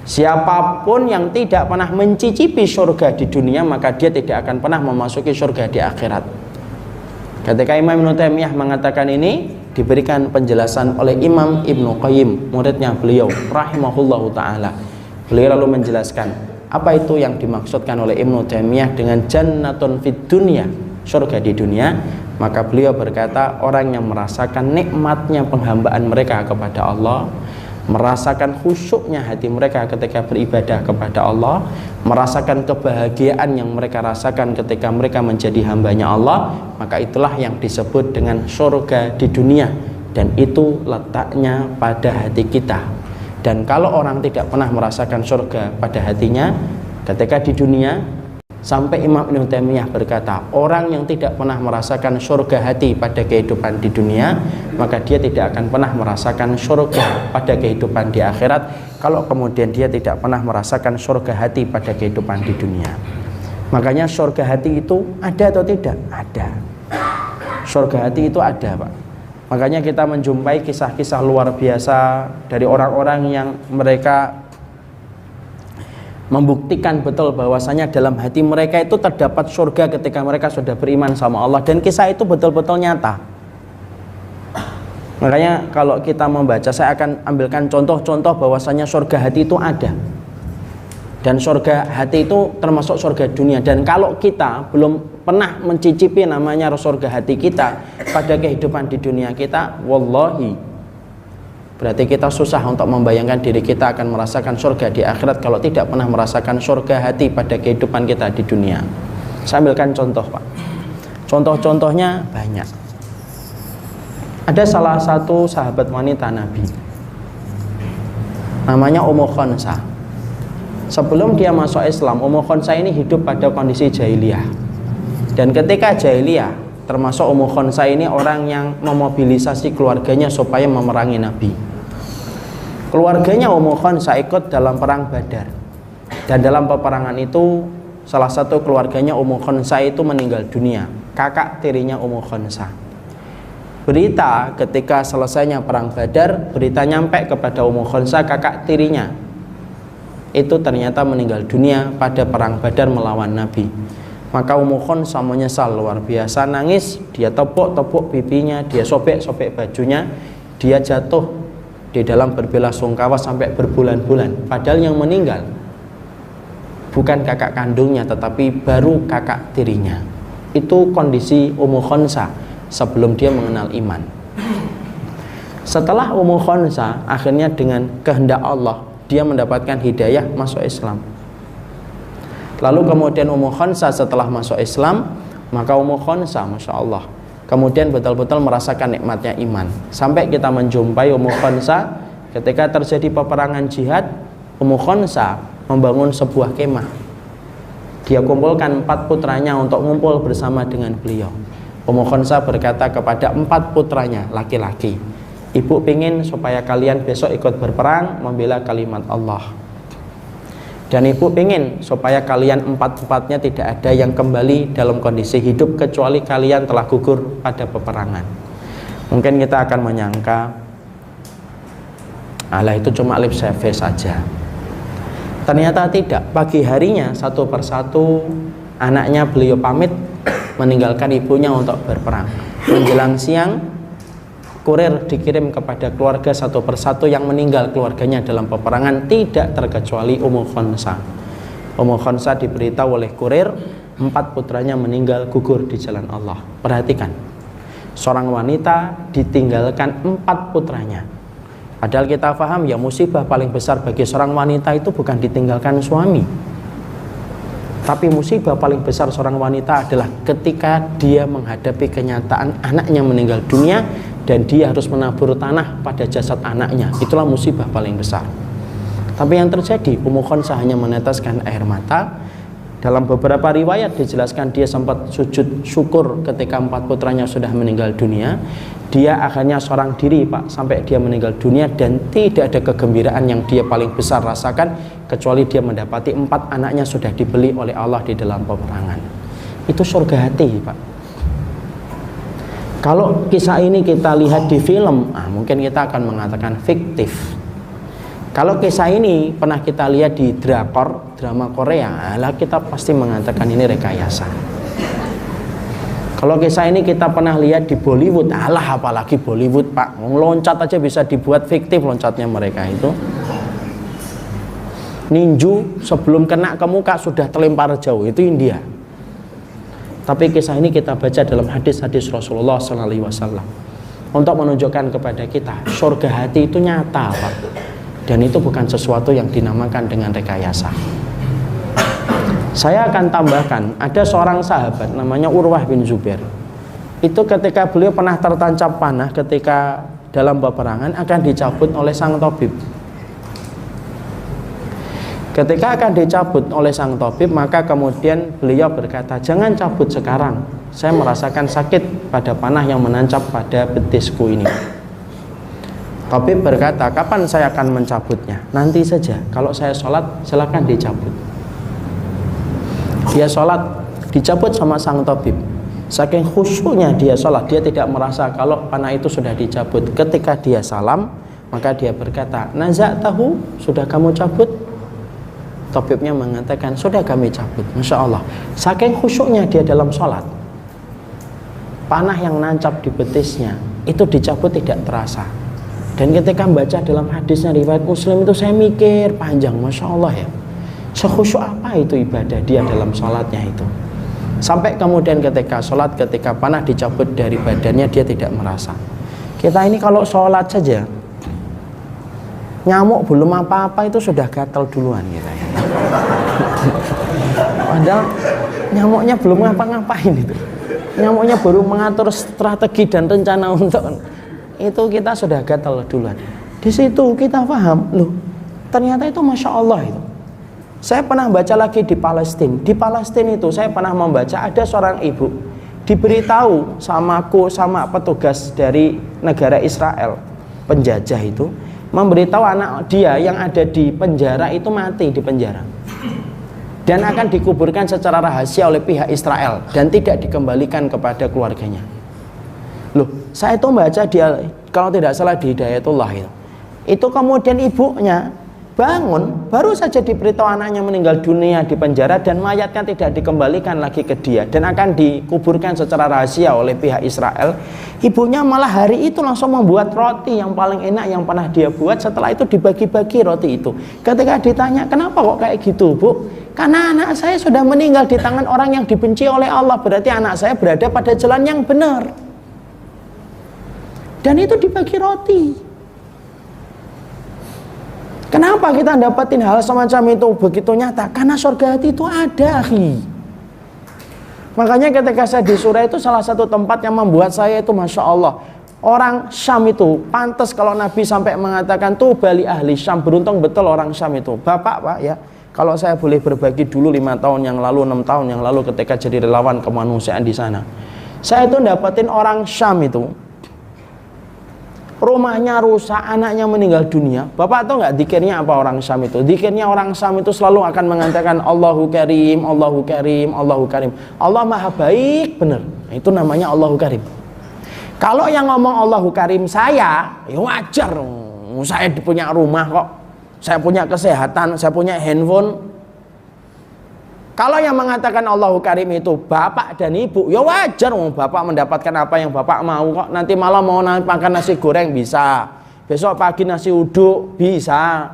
Siapapun yang tidak pernah mencicipi surga di dunia, maka dia tidak akan pernah memasuki surga di akhirat. Ketika Imam Ibnu Taimiyah mengatakan ini, diberikan penjelasan oleh Imam Ibnu Qayyim, muridnya beliau rahimahullahu ta'ala. Beliau lalu menjelaskan apa itu yang dimaksudkan oleh Ibnu Taimiyah dengan jannatun fid dunya, surga di dunia. Maka beliau berkata, orang yang merasakan nikmatnya penghambaan mereka kepada Allah, merasakan khusyuknya hati mereka ketika beribadah kepada Allah, merasakan kebahagiaan yang mereka rasakan ketika mereka menjadi hambanya Allah, maka itulah yang disebut dengan surga di dunia, dan itu letaknya pada hati kita. Dan kalau orang tidak pernah merasakan surga pada hatinya ketika di dunia, sampai Imam Ibnu Taimiyah berkata, orang yang tidak pernah merasakan surga hati pada kehidupan di dunia, maka dia tidak akan pernah merasakan surga pada kehidupan di akhirat, kalau kemudian dia tidak pernah merasakan surga hati pada kehidupan di dunia. Makanya surga hati itu ada atau tidak? Ada. Surga hati itu ada, Pak. Makanya kita menjumpai kisah-kisah luar biasa dari orang-orang yang mereka membuktikan betul bahwasanya dalam hati mereka itu terdapat surga ketika mereka sudah beriman sama Allah, dan kisah itu betul-betul nyata. Makanya kalau kita membaca, saya akan ambilkan contoh-contoh bahwasanya surga hati itu ada. Dan surga hati itu termasuk surga dunia. Dan kalau kita belum pernah mencicipi namanya surga hati kita pada kehidupan di dunia kita, wallahi, berarti kita susah untuk membayangkan diri kita akan merasakan surga di akhirat kalau tidak pernah merasakan surga hati pada kehidupan kita di dunia. Saya ambilkan contoh, Pak. Contoh-contohnya banyak. Ada salah satu sahabat wanita Nabi, namanya Ummu Khonsah. Sebelum dia masuk Islam, Ummu Khonsah ini hidup pada kondisi jahiliyah. Dan ketika jahiliyah, termasuk Ummu Khonsah ini orang yang memobilisasi keluarganya supaya memerangi Nabi. Keluarganya Ummu Khonsah ikut dalam perang Badar. Dan dalam peperangan itu, salah satu keluarganya Ummu Khonsah itu meninggal dunia, kakak tirinya Ummu Khonsah. Berita ketika selesainya perang Badar, berita nyampe kepada Ummu Khonsah, kakak tirinya itu ternyata meninggal dunia pada perang Badar melawan Nabi. Maka Ummu Khonsah menyesal luar biasa, nangis, dia tepuk-tepuk pipinya, dia sobek-sobek bajunya, dia jatuh di dalam berbelasungkawa sampai berbulan-bulan. Padahal yang meninggal bukan kakak kandungnya, tetapi baru kakak tirinya. Itu kondisi Ummu Khonsah sebelum dia mengenal iman. Setelah Ummu Khonsah akhirnya dengan kehendak Allah dia mendapatkan hidayah masuk Islam. Lalu kemudian Ummu Khonsah setelah masuk Islam, maka Ummu Khonsah, Masya Allah, kemudian betul-betul merasakan nikmatnya iman. Sampai kita menjumpai Ummu Khonsah ketika terjadi peperangan jihad, Ummu Khonsah membangun sebuah kemah. Dia kumpulkan 4 putranya untuk ngumpul bersama dengan beliau. Ummu Khonsah berkata kepada 4 putranya laki-laki, ibu pingin supaya kalian besok ikut berperang membela kalimat Allah. Dan ibu pingin supaya kalian 4-4-nya tidak ada yang kembali dalam kondisi hidup kecuali kalian telah gugur pada peperangan. Mungkin kita akan menyangka, alah itu cuma lip service saja. Ternyata tidak. Pagi harinya satu persatu anaknya beliau pamit meninggalkan ibunya untuk berperang. Menjelang siang, kurir dikirim kepada keluarga satu persatu yang meninggal keluarganya dalam peperangan, tidak terkecuali Ummu Khonsah. Ummu Khonsah diberitahu oleh kurir 4 putranya meninggal gugur di jalan Allah. Perhatikan, seorang wanita ditinggalkan 4 putranya. Padahal kita paham ya, musibah paling besar bagi seorang wanita itu bukan ditinggalkan suami, tapi musibah paling besar seorang wanita adalah ketika dia menghadapi kenyataan anaknya meninggal dunia dan dia harus menabur tanah pada jasad anaknya. Itulah musibah paling besar. Tapi yang terjadi, Ummu Khonsah hanya meneteskan air mata. Dalam beberapa riwayat dijelaskan dia sempat sujud syukur ketika 4 putranya sudah meninggal dunia. Dia akhirnya seorang diri, Pak, sampai dia meninggal dunia, dan tidak ada kegembiraan yang dia paling besar rasakan kecuali dia mendapati 4 anaknya sudah dibeli oleh Allah di dalam peperangan. Itu surga hati, Pak. Kalau kisah ini kita lihat di film, mungkin kita akan mengatakan fiktif. Kalau kisah ini pernah kita lihat di drama Korea, kita pasti mengatakan ini rekayasa. Kalau kisah ini kita pernah lihat di Bollywood, apalagi Bollywood, Pak, loncat aja bisa dibuat fiktif loncatnya mereka itu. Ninju sebelum kena ke muka sudah terlempar jauh, itu India. Tapi kisah ini kita baca dalam hadis-hadis Rasulullah SAW untuk menunjukkan kepada kita surga hati itu nyata, Pak. Dan itu bukan sesuatu yang dinamakan dengan rekayasa. Saya akan tambahkan, ada seorang sahabat namanya Urwah bin Zubair. Itu ketika beliau pernah tertancap panah ketika dalam peperangan akan dicabut oleh sang tabib. Ketika akan dicabut oleh sang tabib, maka kemudian beliau berkata, jangan cabut sekarang, saya merasakan sakit pada panah yang menancap pada betisku ini. Tabib berkata, kapan saya akan mencabutnya? Nanti saja, kalau saya sholat silakan dicabut. Dia sholat, dicabut sama sang tabib. Saking khusyuknya dia sholat, dia tidak merasa kalau panah itu sudah dicabut. Ketika dia salam, maka dia berkata, nazak tahu, sudah kamu cabut? Tabibnya mengatakan, sudah kami cabut. Masya Allah, saking khusyuknya dia dalam sholat, panah yang nancap di betisnya itu dicabut tidak terasa. Dan ketika membaca dalam hadisnya riwayat Muslim itu, saya mikir panjang, Masya Allah ya, sekhusyuk apa itu ibadah dia dalam sholatnya itu. Sampai kemudian ketika sholat, ketika panah dicabut dari badannya, dia tidak merasa. Kita ini kalau sholat saja, nyamuk belum apa-apa itu sudah gatal duluan kita ya. Padahal nyamuknya belum ngapa-ngapain itu. Nyamuknya baru mengatur strategi dan rencana untuk itu, kita sudah gatal duluan. Di situ kita paham, loh, ternyata itu Masya Allah itu. Saya pernah baca lagi di Palestina. Di Palestina itu saya pernah membaca ada seorang ibu diberitahu sama petugas dari negara Israel, penjajah itu, memberitahu anak dia yang ada di penjara itu mati di penjara dan akan dikuburkan secara rahasia oleh pihak Israel dan tidak dikembalikan kepada keluarganya. Loh, saya itu membaca dia, kalau tidak salah di Hidayatullah itu kemudian ibunya bangun, baru saja diberitahu anaknya meninggal dunia di penjara dan mayatnya tidak dikembalikan lagi ke dia dan akan dikuburkan secara rahasia oleh pihak Israel. Ibunya malah hari itu langsung membuat roti yang paling enak yang pernah dia buat. Setelah itu dibagi-bagi roti itu. Ketika ditanya, kenapa kok kayak gitu, Bu? Karena anak saya sudah meninggal di tangan orang yang dibenci oleh Allah. Berarti anak saya berada pada jalan yang benar. Dan itu dibagi roti. Kenapa kita dapatin hal semacam itu begitu nyata? Karena surga hati itu ada, akhi. Makanya ketika saya di Suriah itu salah satu tempat yang membuat saya itu Masya Allah. Orang Syam itu pantas kalau Nabi sampai mengatakan tuh bali ahli Syam, beruntung betul orang Syam itu. Bapak Pak ya, kalau saya boleh berbagi dulu 5 tahun yang lalu, 6 tahun yang lalu ketika jadi relawan kemanusiaan di sana. Saya itu dapatin orang Syam itu, rumahnya rusak, anaknya meninggal dunia. Bapak tahu nggak dikirnya apa orang Syam itu? Dikirnya orang Syam itu selalu akan mengatakan Allahu Karim, Allahu Karim, Allahu Karim. Allah Maha Baik, benar. Itu namanya Allahu Karim. Kalau yang ngomong Allahu Karim saya, ya wajar. Saya punya rumah kok, saya punya kesehatan, saya punya handphone. Kalau yang mengatakan Allahu Karim itu bapak dan ibu, ya wajar, bapak mendapatkan apa yang bapak mau kok. Nanti malam mau makan nasi goreng bisa, besok pagi nasi uduk bisa.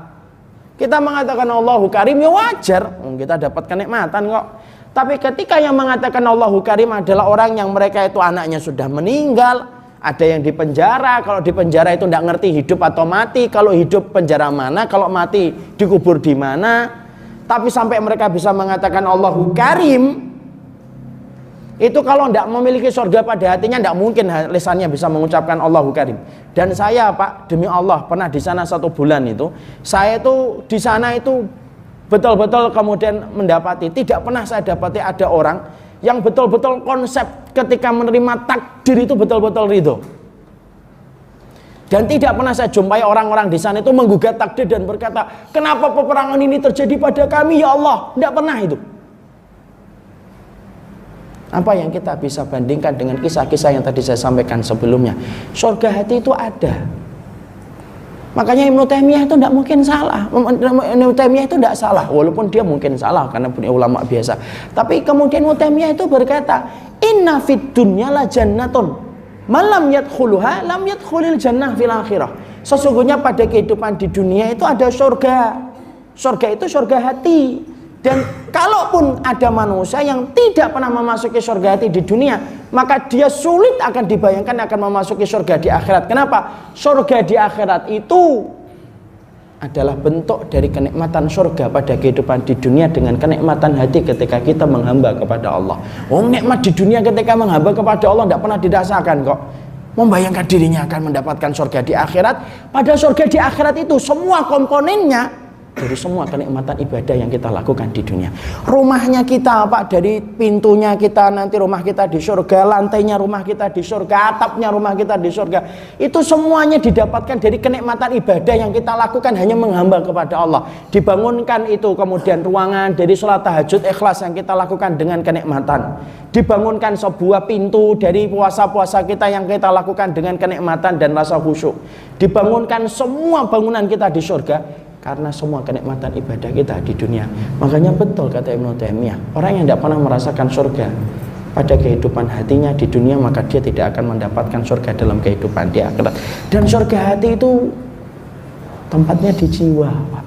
Kita mengatakan Allahu Karim ya wajar, kita dapat kenikmatan kok. Tapi ketika yang mengatakan Allahu Karim adalah orang yang mereka itu anaknya sudah meninggal, ada yang di penjara. Kalau di penjara itu tidak ngerti hidup atau mati. Kalau hidup penjara mana, kalau mati dikubur di mana. Tapi sampai mereka bisa mengatakan Allahu Karim, itu kalau tidak memiliki surga pada hatinya, tidak mungkin lisannya bisa mengucapkan Allahu Karim. Dan saya Pak, demi Allah pernah di sana 1 bulan itu, saya itu di sana itu betul-betul kemudian mendapati, tidak pernah saya dapati ada orang yang betul-betul konsep ketika menerima takdir itu betul-betul ridho. Dan tidak pernah saya jumpai orang-orang di sana itu menggugat takdir dan berkata, kenapa peperangan ini terjadi pada kami ya Allah? Tidak pernah itu. Apa yang kita bisa bandingkan dengan kisah-kisah yang tadi saya sampaikan sebelumnya? Surga hati itu ada. Makanya Ibnu Taimiyah itu tidak mungkin salah. Ibnu Taimiyah itu tidak salah, walaupun dia mungkin salah karena punya ulama biasa. Tapi kemudian Ibnu Taimiyah itu berkata, inna fid dunya la jannatun malam yadkhuluha lam yadkhulil jannah fil akhirah. Sesungguhnya pada kehidupan di dunia itu ada surga. Surga itu surga hati. Dan kalaupun ada manusia yang tidak pernah memasuki surga hati di dunia, maka dia sulit akan dibayangkan akan memasuki surga di akhirat. Kenapa? Surga di akhirat itu adalah bentuk dari kenikmatan surga pada kehidupan di dunia dengan kenikmatan hati ketika kita menghamba kepada Allah. Nikmat di dunia ketika menghamba kepada Allah tidak pernah dirasakan kok. Membayangkan dirinya akan mendapatkan surga di akhirat. Pada surga di akhirat itu semua komponennya dari semua kenikmatan ibadah yang kita lakukan di dunia. Rumahnya kita Pak, dari pintunya kita nanti rumah kita di surga, lantainya rumah kita di surga, atapnya rumah kita di surga. Itu semuanya didapatkan dari kenikmatan ibadah yang kita lakukan hanya menghamba kepada Allah. Dibangunkan itu kemudian ruangan dari sholat tahajud ikhlas yang kita lakukan dengan kenikmatan. Dibangunkan sebuah pintu dari puasa-puasa kita yang kita lakukan dengan kenikmatan dan rasa khusyuk. Dibangunkan semua bangunan kita di surga Karena semua kenikmatan ibadah kita di dunia. Makanya betul kata Ibnu Taimiyah, orang yang tidak pernah merasakan surga pada kehidupan hatinya di dunia, maka dia tidak akan mendapatkan surga dalam kehidupan di akhirat. Dan surga hati itu tempatnya di jiwa, Pak.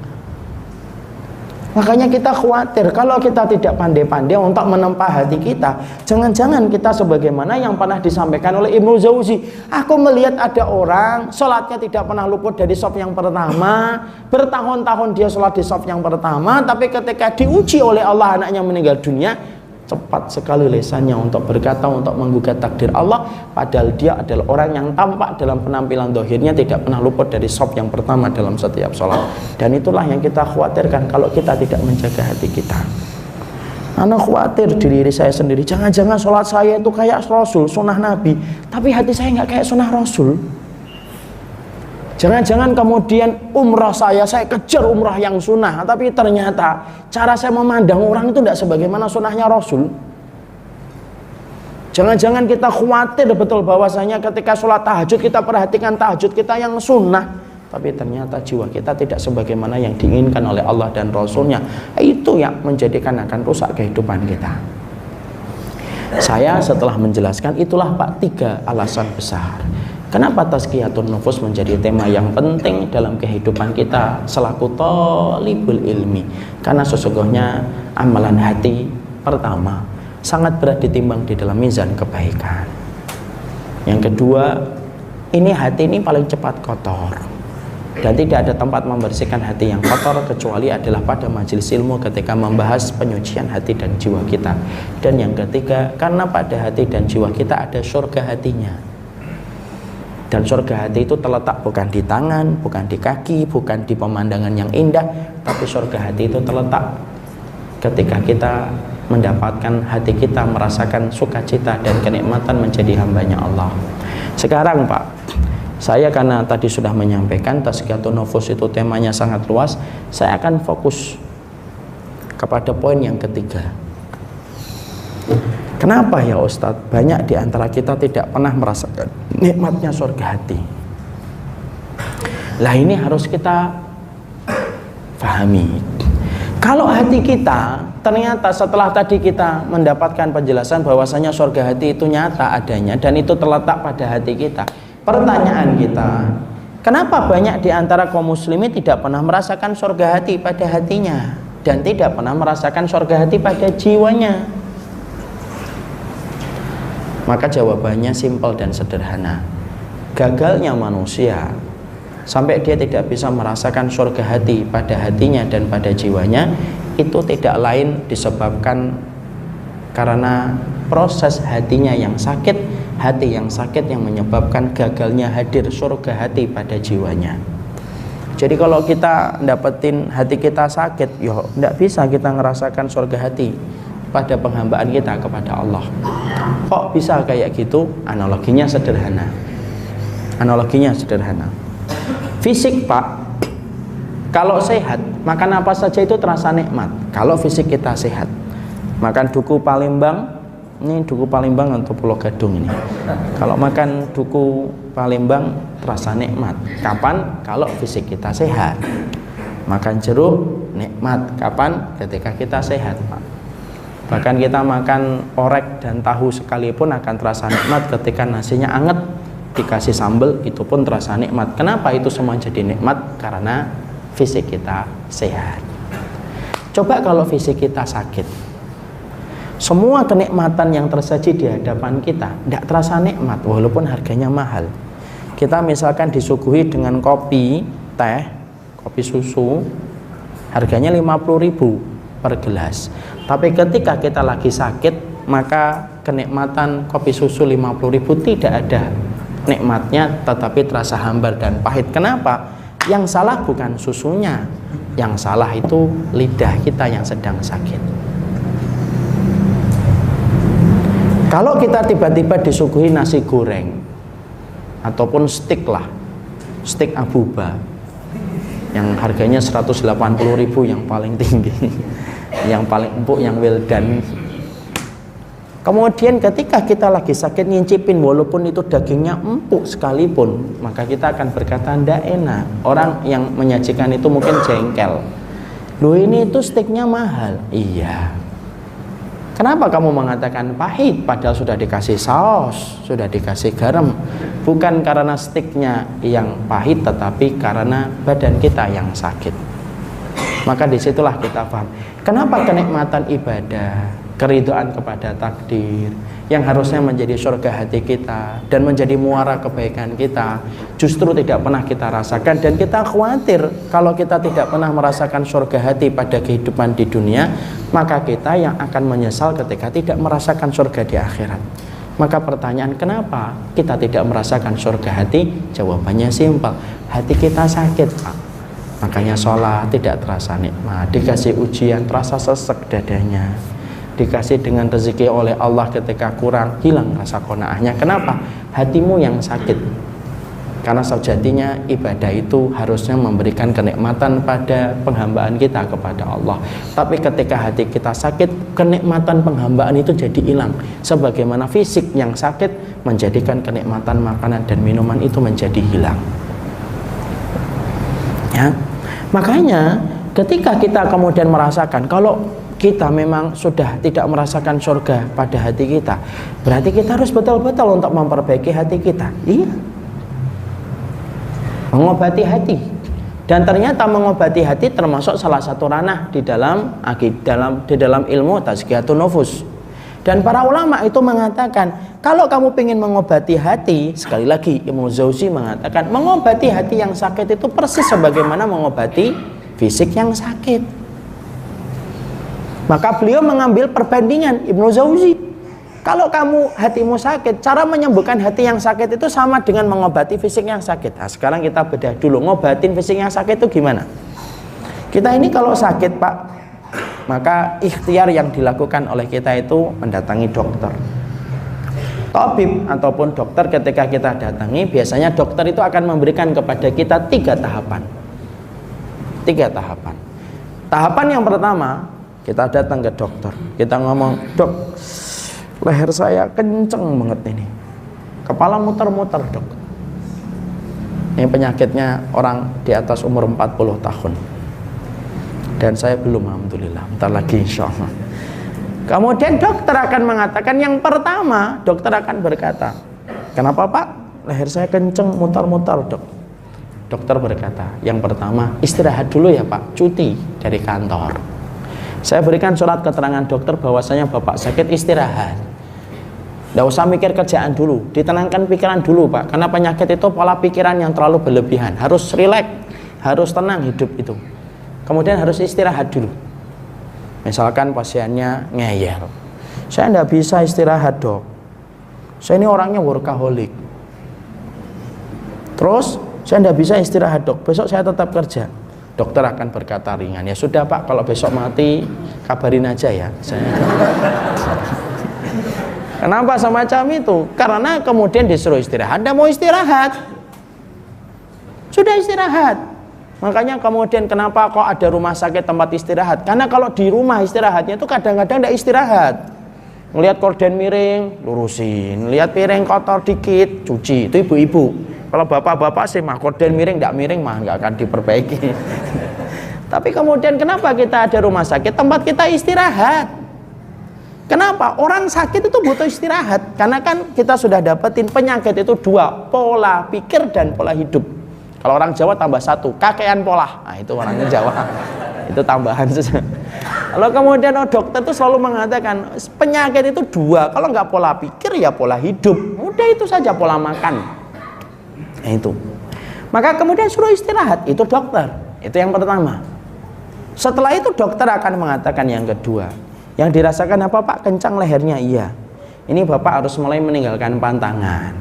Makanya kita khawatir kalau kita tidak pandai-pandai untuk menempa hati kita, jangan-jangan kita sebagaimana yang pernah disampaikan oleh Ibnu Jauzi. Aku melihat ada orang sholatnya tidak pernah luput dari shaf yang pertama, bertahun-tahun dia sholat di shaf yang pertama, tapi ketika diuji oleh Allah anaknya meninggal dunia, cepat sekali lisannya untuk berkata, untuk menggugat takdir Allah, padahal dia adalah orang yang tampak dalam penampilan dohirnya tidak pernah luput dari shaf yang pertama dalam setiap sholat. Dan itulah yang kita khawatirkan kalau kita tidak menjaga hati kita. Ana khawatir diri saya sendiri, jangan-jangan sholat saya itu kayak Rasul, sunnah Nabi, tapi hati saya nggak kayak sunnah Rasul. Jangan-jangan kemudian umrah saya kejar umrah yang sunnah, tapi ternyata cara saya memandang orang itu tidak sebagaimana sunnahnya Rasul. Jangan-jangan kita khawatir betul bahwasanya ketika sholat tahajud kita perhatikan tahajud kita yang sunnah, tapi ternyata jiwa kita tidak sebagaimana yang diinginkan oleh Allah dan Rasulnya. Itu yang menjadikan akan rusak kehidupan kita. Saya setelah menjelaskan itulah Pak 3 alasan besar kenapa tazkiyatun nufus menjadi tema yang penting dalam kehidupan kita selaku thalibul ilmi. Karena sesungguhnya amalan hati pertama sangat berat ditimbang di dalam mizan kebaikan. Yang kedua, ini hati ini paling cepat kotor, dan tidak ada tempat membersihkan hati yang kotor kecuali adalah pada majelis ilmu ketika membahas penyucian hati dan jiwa kita. Dan yang ketiga, karena pada hati dan jiwa kita ada surga hatinya. Dan surga hati itu terletak bukan di tangan, bukan di kaki, bukan di pemandangan yang indah, tapi surga hati itu terletak ketika kita mendapatkan hati kita merasakan sukacita dan kenikmatan menjadi hambanya Allah. Sekarang Pak, saya karena tadi sudah menyampaikan tazkiyatun nufus itu temanya sangat luas, saya akan fokus kepada poin yang ketiga. Kenapa ya Ustadz banyak di antara kita tidak pernah merasakan nikmatnya surga hati? Lah ini harus kita pahami. Kalau hati kita ternyata setelah tadi kita mendapatkan penjelasan bahwasanya surga hati itu nyata adanya dan itu terletak pada hati kita, pertanyaan kita, kenapa banyak di antara kaum muslimin tidak pernah merasakan surga hati pada hatinya dan tidak pernah merasakan surga hati pada jiwanya? Maka jawabannya simpel dan sederhana. Gagalnya manusia sampai dia tidak bisa merasakan surga hati pada hatinya dan pada jiwanya, itu tidak lain disebabkan karena proses hatinya yang sakit, hati yang sakit yang menyebabkan gagalnya hadir surga hati pada jiwanya. Jadi kalau kita dapetin hati kita sakit, yo tidak bisa kita ngerasakan surga hati pada penghambaan kita kepada Allah. Kok bisa kayak gitu? Analoginya sederhana. Fisik Pak, kalau sehat, makan apa saja itu terasa nikmat. Kalau fisik kita sehat, makan duku Palembang, ini duku Palembang atau Pulau Gadung ini. Kalau makan duku Palembang terasa nikmat. Kapan? Kalau fisik kita sehat. Makan jeruk nikmat. Kapan? Ketika kita sehat Pak. Bahkan kita makan orek dan tahu sekalipun akan terasa nikmat ketika nasinya anget, dikasih sambal, itu pun terasa nikmat. Kenapa itu semua jadi nikmat? Karena fisik kita sehat. Coba kalau fisik kita sakit, semua kenikmatan yang tersaji di hadapan kita tidak terasa nikmat walaupun harganya mahal. Kita misalkan disuguhi dengan kopi, teh, kopi susu, harganya 50.000 per gelas. Tapi ketika kita lagi sakit, maka kenikmatan kopi susu 50.000 tidak ada nikmatnya, tetapi terasa hambar dan pahit. Kenapa? Yang salah bukan susunya, yang salah itu lidah kita yang sedang sakit. Kalau kita tiba-tiba disuguhi nasi goreng ataupun steak lah, steak abuba yang harganya 180.000 yang paling tinggi, yang paling empuk, yang well done. Kemudian ketika kita lagi sakit ngincipin walaupun itu dagingnya empuk sekalipun, maka kita akan berkata ndak enak. Orang yang menyajikan itu mungkin jengkel. Loh ini itu steaknya mahal. Iya. Kenapa kamu mengatakan pahit padahal sudah dikasih saus, sudah dikasih garam? Bukan karena steaknya yang pahit, tetapi karena badan kita yang sakit. Maka disitulah kita paham kenapa kenikmatan ibadah, keridhaan kepada takdir yang harusnya menjadi surga hati kita dan menjadi muara kebaikan kita justru tidak pernah kita rasakan, dan kita khawatir kalau kita tidak pernah merasakan surga hati pada kehidupan di dunia, maka kita yang akan menyesal ketika tidak merasakan surga di akhirat. Maka pertanyaan, kenapa kita tidak merasakan surga hati? Jawabannya simpel, hati kita sakit, Pak. Makanya sholat tidak terasa nikmat, dikasih ujian terasa sesek dadanya, dikasih dengan rezeki oleh Allah ketika kurang, hilang rasa qanaahnya. Kenapa? Hatimu yang sakit. Karena sejatinya ibadah itu harusnya memberikan kenikmatan pada penghambaan kita kepada Allah. Tapi ketika hati kita sakit, kenikmatan penghambaan itu jadi hilang. Sebagaimana fisik yang sakit menjadikan kenikmatan makanan dan minuman itu menjadi hilang. Ya. Makanya ketika kita kemudian merasakan kalau kita memang sudah tidak merasakan surga pada hati kita, berarti kita harus betul-betul untuk memperbaiki hati kita. Iya, mengobati hati. Dan ternyata mengobati hati termasuk salah satu ranah di dalam ilmu tazkiyatun nufus. Dan para ulama itu mengatakan kalau kamu ingin mengobati hati, sekali lagi Ibnu Jauzi mengatakan mengobati hati yang sakit itu persis sebagaimana mengobati fisik yang sakit. Maka beliau mengambil perbandingan Ibnu Jauzi. Kalau kamu hatimu sakit, cara menyembuhkan hati yang sakit itu sama dengan mengobati fisik yang sakit. Nah, sekarang kita bedah dulu, ngobatin fisik yang sakit itu gimana? Kita ini kalau sakit, Pak, maka ikhtiar yang dilakukan oleh kita itu mendatangi dokter. Tabib ataupun dokter ketika kita datangi, biasanya dokter itu akan memberikan kepada kita 3 tahapan. 3 tahapan. Tahapan yang pertama, kita datang ke dokter, kita ngomong, dok, leher saya kenceng banget ini, kepala muter-muter, dok. Ini penyakitnya orang di atas umur 40 tahun. Dan saya belum, alhamdulillah, bentar lagi insya Allah. Kemudian dokter akan mengatakan, yang pertama dokter akan berkata, kenapa Pak? Leher saya kenceng, mutar-mutar, dok. Dokter berkata, yang pertama istirahat dulu ya Pak, cuti dari kantor. Saya berikan surat keterangan dokter bahwasanya Bapak sakit, istirahat. Tidak usah mikir kerjaan dulu, ditenangkan pikiran dulu Pak, karena penyakit itu pola pikiran yang terlalu berlebihan. Harus rileks, harus tenang hidup itu. Kemudian harus istirahat dulu. Misalkan pasiennya ngeyel, saya tidak bisa istirahat dok, saya ini orangnya workaholic. Terus saya tidak bisa istirahat dok, besok saya tetap kerja. Dokter akan berkata ringan, ya sudah Pak, kalau besok mati kabarin aja ya. Kenapa semacam itu? Karena kemudian disuruh istirahat, tidak mau istirahat. Sudah istirahat. Makanya kemudian kenapa kok ada rumah sakit tempat istirahat? Karena kalau di rumah istirahatnya itu kadang-kadang tidak istirahat. Ngelihat korden miring, lurusin. Lihat piring kotor dikit, cuci. Itu ibu-ibu. Kalau bapak-bapak sih mah korden miring, tidak miring mah nggak akan diperbaiki. Tapi kemudian kenapa kita ada rumah sakit tempat kita istirahat? Kenapa? Orang sakit itu butuh istirahat. Karena kan kita sudah dapetin penyakit itu 2, pola pikir dan pola hidup. Kalau orang Jawa tambah 1, kakean pola. Nah itu orangnya Jawa. Itu tambahan saja. Kalau kemudian dokter itu selalu mengatakan penyakit itu 2, kalau nggak pola pikir ya pola hidup. Udah itu saja, pola makan. Nah itu. Maka kemudian suruh istirahat, itu dokter. Itu yang pertama. Setelah itu dokter akan mengatakan yang kedua. Yang dirasakan apa Pak? Kencang lehernya, iya. Ini Bapak harus mulai meninggalkan pantangan.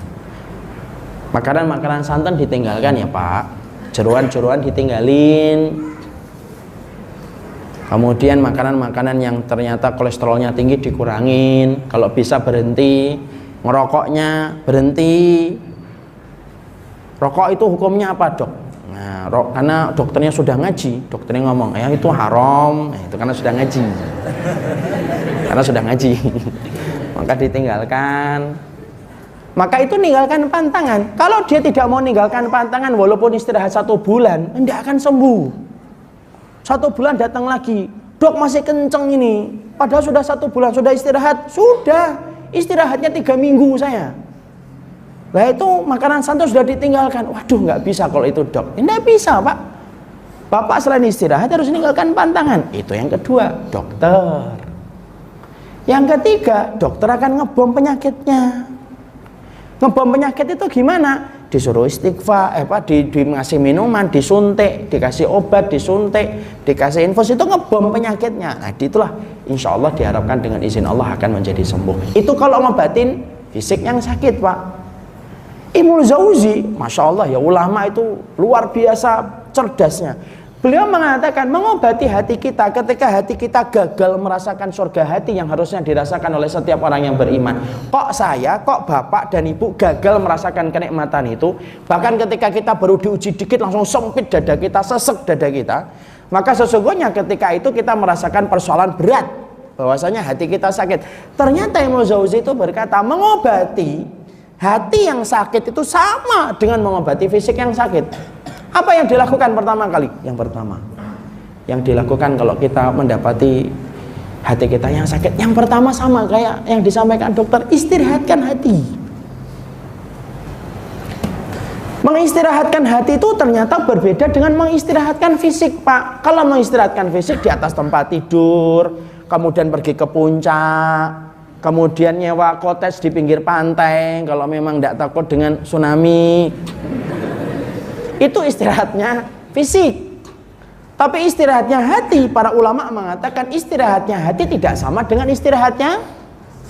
Makanan-makanan santan ditinggalkan ya Pak. Jeroan-jeroan ditinggalin. Kemudian makanan-makanan yang ternyata kolesterolnya tinggi dikurangin. Kalau bisa berhenti. Ngerokoknya berhenti. Rokok itu hukumnya apa dok? Nah, karena dokternya sudah ngaji. Dokternya ngomong, ya itu haram. Nah, itu karena sudah ngaji. Karena sudah ngaji. maka ditinggalkan. Maka itu ninggalkan pantangan. Kalau dia tidak mau ninggalkan pantangan walaupun istirahat 1 bulan, tidak akan sembuh. 1 bulan datang lagi, dok masih kenceng ini, padahal sudah 1 bulan, sudah istirahat, sudah istirahatnya 3 minggu saya. Lah itu makanan santai sudah ditinggalkan. Waduh, nggak bisa kalau itu dok. Tidak bisa pak. Bapak selain istirahat harus meninggalkan pantangan. Itu yang kedua, dokter. Yang ketiga, dokter akan ngebom penyakitnya. Ngebom penyakit itu gimana? Disuruh istighfar, dikasih minuman, disuntik, dikasih obat, disuntik, dikasih infus, itu ngebom penyakitnya. Nah itulah insya Allah diharapkan dengan izin Allah akan menjadi sembuh. Itu kalau ngobatin fisik yang sakit pak. Ibnu Jauzi, masya Allah ya, ulama itu luar biasa cerdasnya. Beliau mengatakan mengobati hati kita ketika hati kita gagal merasakan surga hati yang harusnya dirasakan oleh setiap orang yang beriman. Kok saya, kok bapak dan ibu gagal merasakan kenikmatan itu? Bahkan ketika kita baru diuji dikit langsung sempit dada kita, sesek dada kita. Maka sesungguhnya ketika itu kita merasakan persoalan berat, bahwasanya hati kita sakit. Ternyata Ibnu Jauzi itu berkata mengobati hati yang sakit itu sama dengan mengobati fisik yang sakit. Apa yang dilakukan pertama kali? Yang pertama yang dilakukan kalau kita mendapati hati kita yang sakit, yang pertama sama kayak yang disampaikan dokter, istirahatkan hati. Mengistirahatkan hati itu ternyata berbeda dengan mengistirahatkan fisik pak. Kalau mengistirahatkan fisik di atas tempat tidur, kemudian pergi ke puncak, kemudian nyewa cottage di pinggir pantai kalau memang tidak takut dengan tsunami, itu istirahatnya fisik. Tapi istirahatnya hati, para ulama mengatakan istirahatnya hati tidak sama dengan istirahatnya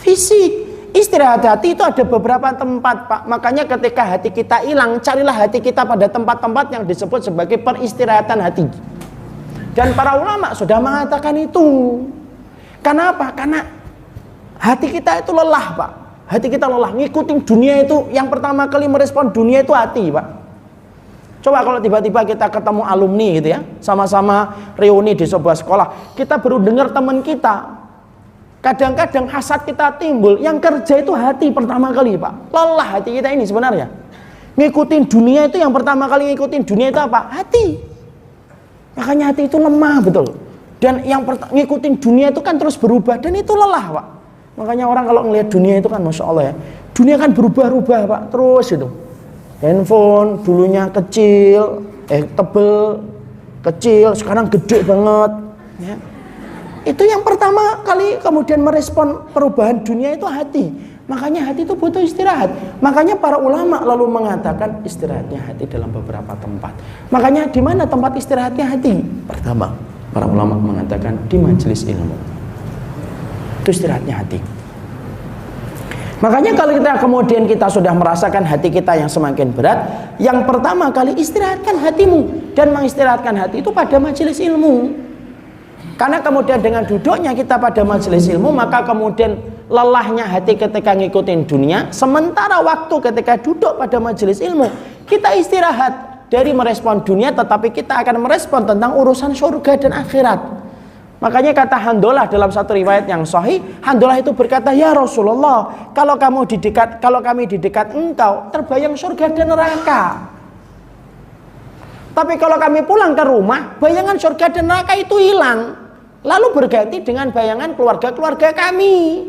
fisik. Istirahat hati itu ada beberapa tempat pak. Makanya ketika hati kita hilang, carilah hati kita pada tempat-tempat yang disebut sebagai peristirahatan hati. Dan para ulama sudah mengatakan itu. Kenapa? Karena hati kita itu lelah pak. Hati kita lelah, ngikutin dunia itu. Yang pertama kali merespon dunia itu hati pak. Coba kalau tiba-tiba kita ketemu alumni gitu ya, sama-sama reuni di sebuah sekolah, kita baru dengar teman kita, kadang-kadang hasad kita timbul. Yang kerja itu hati pertama kali pak. Lelah hati kita ini sebenarnya. Ngikutin dunia itu, yang pertama kali ngikutin dunia itu apa? Hati. Makanya hati itu lemah betul. Dan yang ngikutin dunia itu kan terus berubah, dan itu lelah pak. Makanya orang kalau ngelihat dunia itu kan masya Allah ya, dunia kan berubah-ubah pak, terus itu. Handphone dulunya kecil, tebel, kecil, sekarang gede banget ya. Itu yang pertama kali kemudian merespon perubahan dunia itu hati. Makanya hati itu butuh istirahat. Makanya para ulama lalu mengatakan istirahatnya hati dalam beberapa tempat. Makanya di mana tempat istirahatnya hati? Pertama, para ulama mengatakan di majelis ilmu. Itu istirahatnya hati. Makanya kalau kita kemudian kita sudah merasakan hati kita yang semakin berat, yang pertama kali istirahatkan hatimu. Dan mengistirahatkan hati itu pada majelis ilmu. Karena kemudian dengan duduknya kita pada majelis ilmu, maka kemudian lelahnya hati ketika ngikutin dunia, sementara waktu ketika duduk pada majelis ilmu kita istirahat dari merespon dunia, tetapi kita akan merespon tentang urusan surga dan akhirat. Makanya kata Handolah dalam satu riwayat yang sahih, Handolah itu berkata, ya Rasulullah, kalau kami di dekat engkau, terbayang surga dan neraka. Tapi kalau kami pulang ke rumah, bayangan surga dan neraka itu hilang, lalu berganti dengan bayangan keluarga-keluarga kami.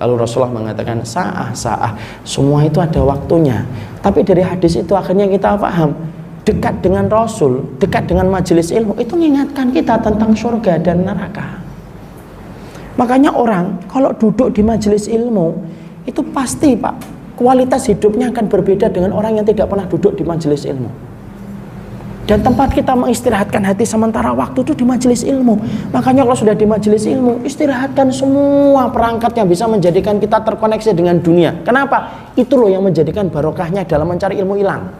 Lalu Rasulullah mengatakan, sa'ah, semua itu ada waktunya. Tapi dari hadis itu akhirnya kita paham, dekat dengan Rasul, dekat dengan majelis ilmu itu mengingatkan kita tentang surga dan neraka. Makanya orang kalau duduk di majelis ilmu itu pasti pak, kualitas hidupnya akan berbeda dengan orang yang tidak pernah duduk di majelis ilmu. Dan tempat kita mengistirahatkan hati sementara waktu itu di majelis ilmu. Makanya kalau sudah di majelis ilmu, istirahatkan semua perangkat yang bisa menjadikan kita terkoneksi dengan dunia. Kenapa? Itu loh yang menjadikan barokahnya dalam mencari ilmu hilang.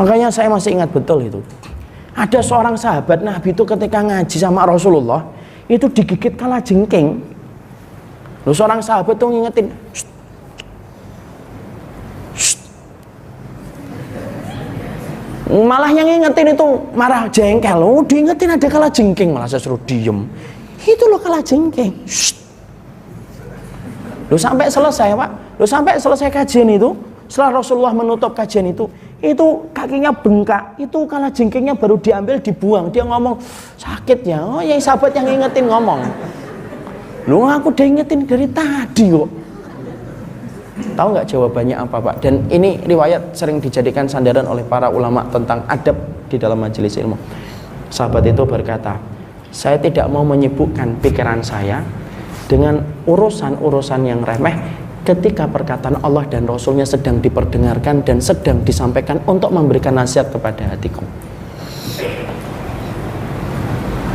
Makanya saya masih ingat betul itu. Ada seorang sahabat Nabi itu ketika ngaji sama Rasulullah, itu digigit kalajengking. Lalu seorang sahabat itu ngingetin, "Shh, shh." Malah yang ngingetin itu marah jengkel. Oh, diingetin ada kalajengking, malah saya suruh diem. Itu loh kalajengking. Shh. Loh sampai selesai Pak, loh sampai selesai kajian itu, setelah Rasulullah menutup kajian itu kakinya bengkak, itu kalajengkingnya baru diambil dibuang. Dia ngomong sakit ya, oh ya sahabat yang ngingetin ngomong. Loh aku udah ingetin dari tadi kok. Tahu nggak jawabannya apa Pak? Dan ini riwayat sering dijadikan sandaran oleh para ulama tentang adab di dalam majelis ilmu. Sahabat itu berkata, saya tidak mau menyibukkan pikiran saya dengan urusan-urusan yang remeh ketika perkataan Allah dan Rasulnya sedang diperdengarkan dan sedang disampaikan untuk memberikan nasihat kepada hatiku.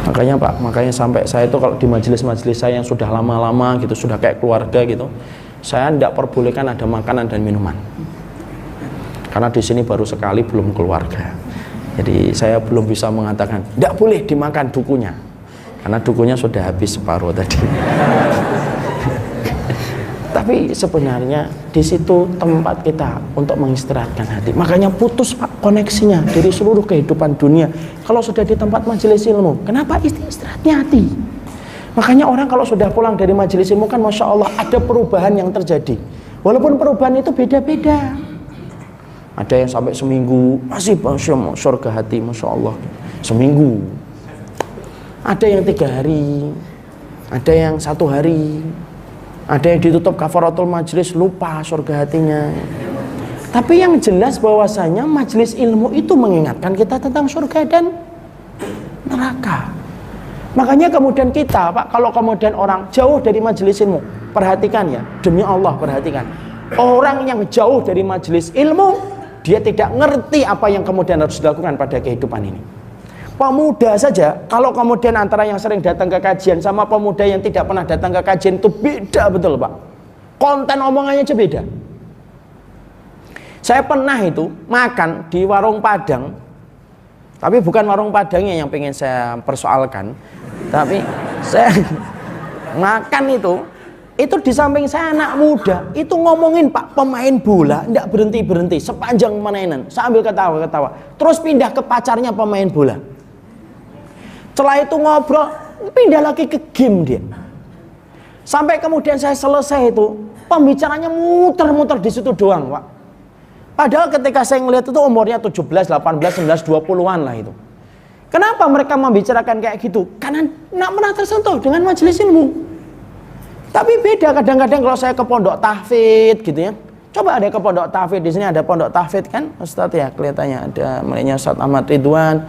Makanya sampai saya itu kalau di majelis-majelis saya yang sudah lama-lama gitu, sudah kayak keluarga gitu, saya tidak perbolehkan ada makanan dan minuman. Karena di sini baru sekali belum keluarga. Jadi saya belum bisa mengatakan tidak boleh dimakan dukunya. Karena dukunya sudah habis separuh tadi. Tapi sebenarnya di situ tempat kita untuk mengistirahatkan hati. Makanya putus Pak koneksinya dari seluruh kehidupan dunia. Kalau sudah di tempat majelis ilmu, kenapa istirahatnya hati? Makanya orang kalau sudah pulang dari majelis ilmu kan Masya Allah ada perubahan yang terjadi. Walaupun perubahan itu beda-beda. Ada yang sampai seminggu masih surga hati, Masya Allah. Seminggu. Ada yang 3 hari, ada yang 1 hari, ada yang ditutup kafaratul majlis lupa surga hatinya. Tapi yang jelas bahwasanya majelis ilmu itu mengingatkan kita tentang surga dan neraka. Makanya kemudian kita Pak, kalau kemudian orang jauh dari majelis ilmu, perhatikan ya, demi Allah perhatikan. Orang yang jauh dari majelis ilmu, dia tidak ngerti apa yang kemudian harus dilakukan pada kehidupan ini. Pemuda saja, kalau kemudian antara yang sering datang ke kajian sama pemuda yang tidak pernah datang ke kajian itu beda betul Pak. Konten omongannya aja beda. Saya pernah itu makan di warung Padang, tapi bukan warung Padangnya yang pengen saya persoalkan, tapi saya makan itu di samping saya anak muda, itu ngomongin Pak pemain bola, tidak berhenti-berhenti sepanjang mainan, sambil ketawa-ketawa, terus pindah ke pacarnya pemain bola. Setelah itu ngobrol, pindah lagi ke game dia. Sampai kemudian saya selesai itu, pembicaranya muter-muter di situ doang, Pak. Padahal ketika saya ngelihat itu umurnya 17, 18, 19, 20-an lah itu. Kenapa mereka membicarakan kayak gitu? Karena nggak pernah tersentuh dengan majelis ilmu. Tapi beda kadang-kadang kalau saya ke pondok tahfidz gitu ya. Coba ada ke pondok tahfidz, di sini ada pondok tahfidz kan, Ustadz ya, kelihatannya ada miliknya Ustadz Ahmad Ridwan.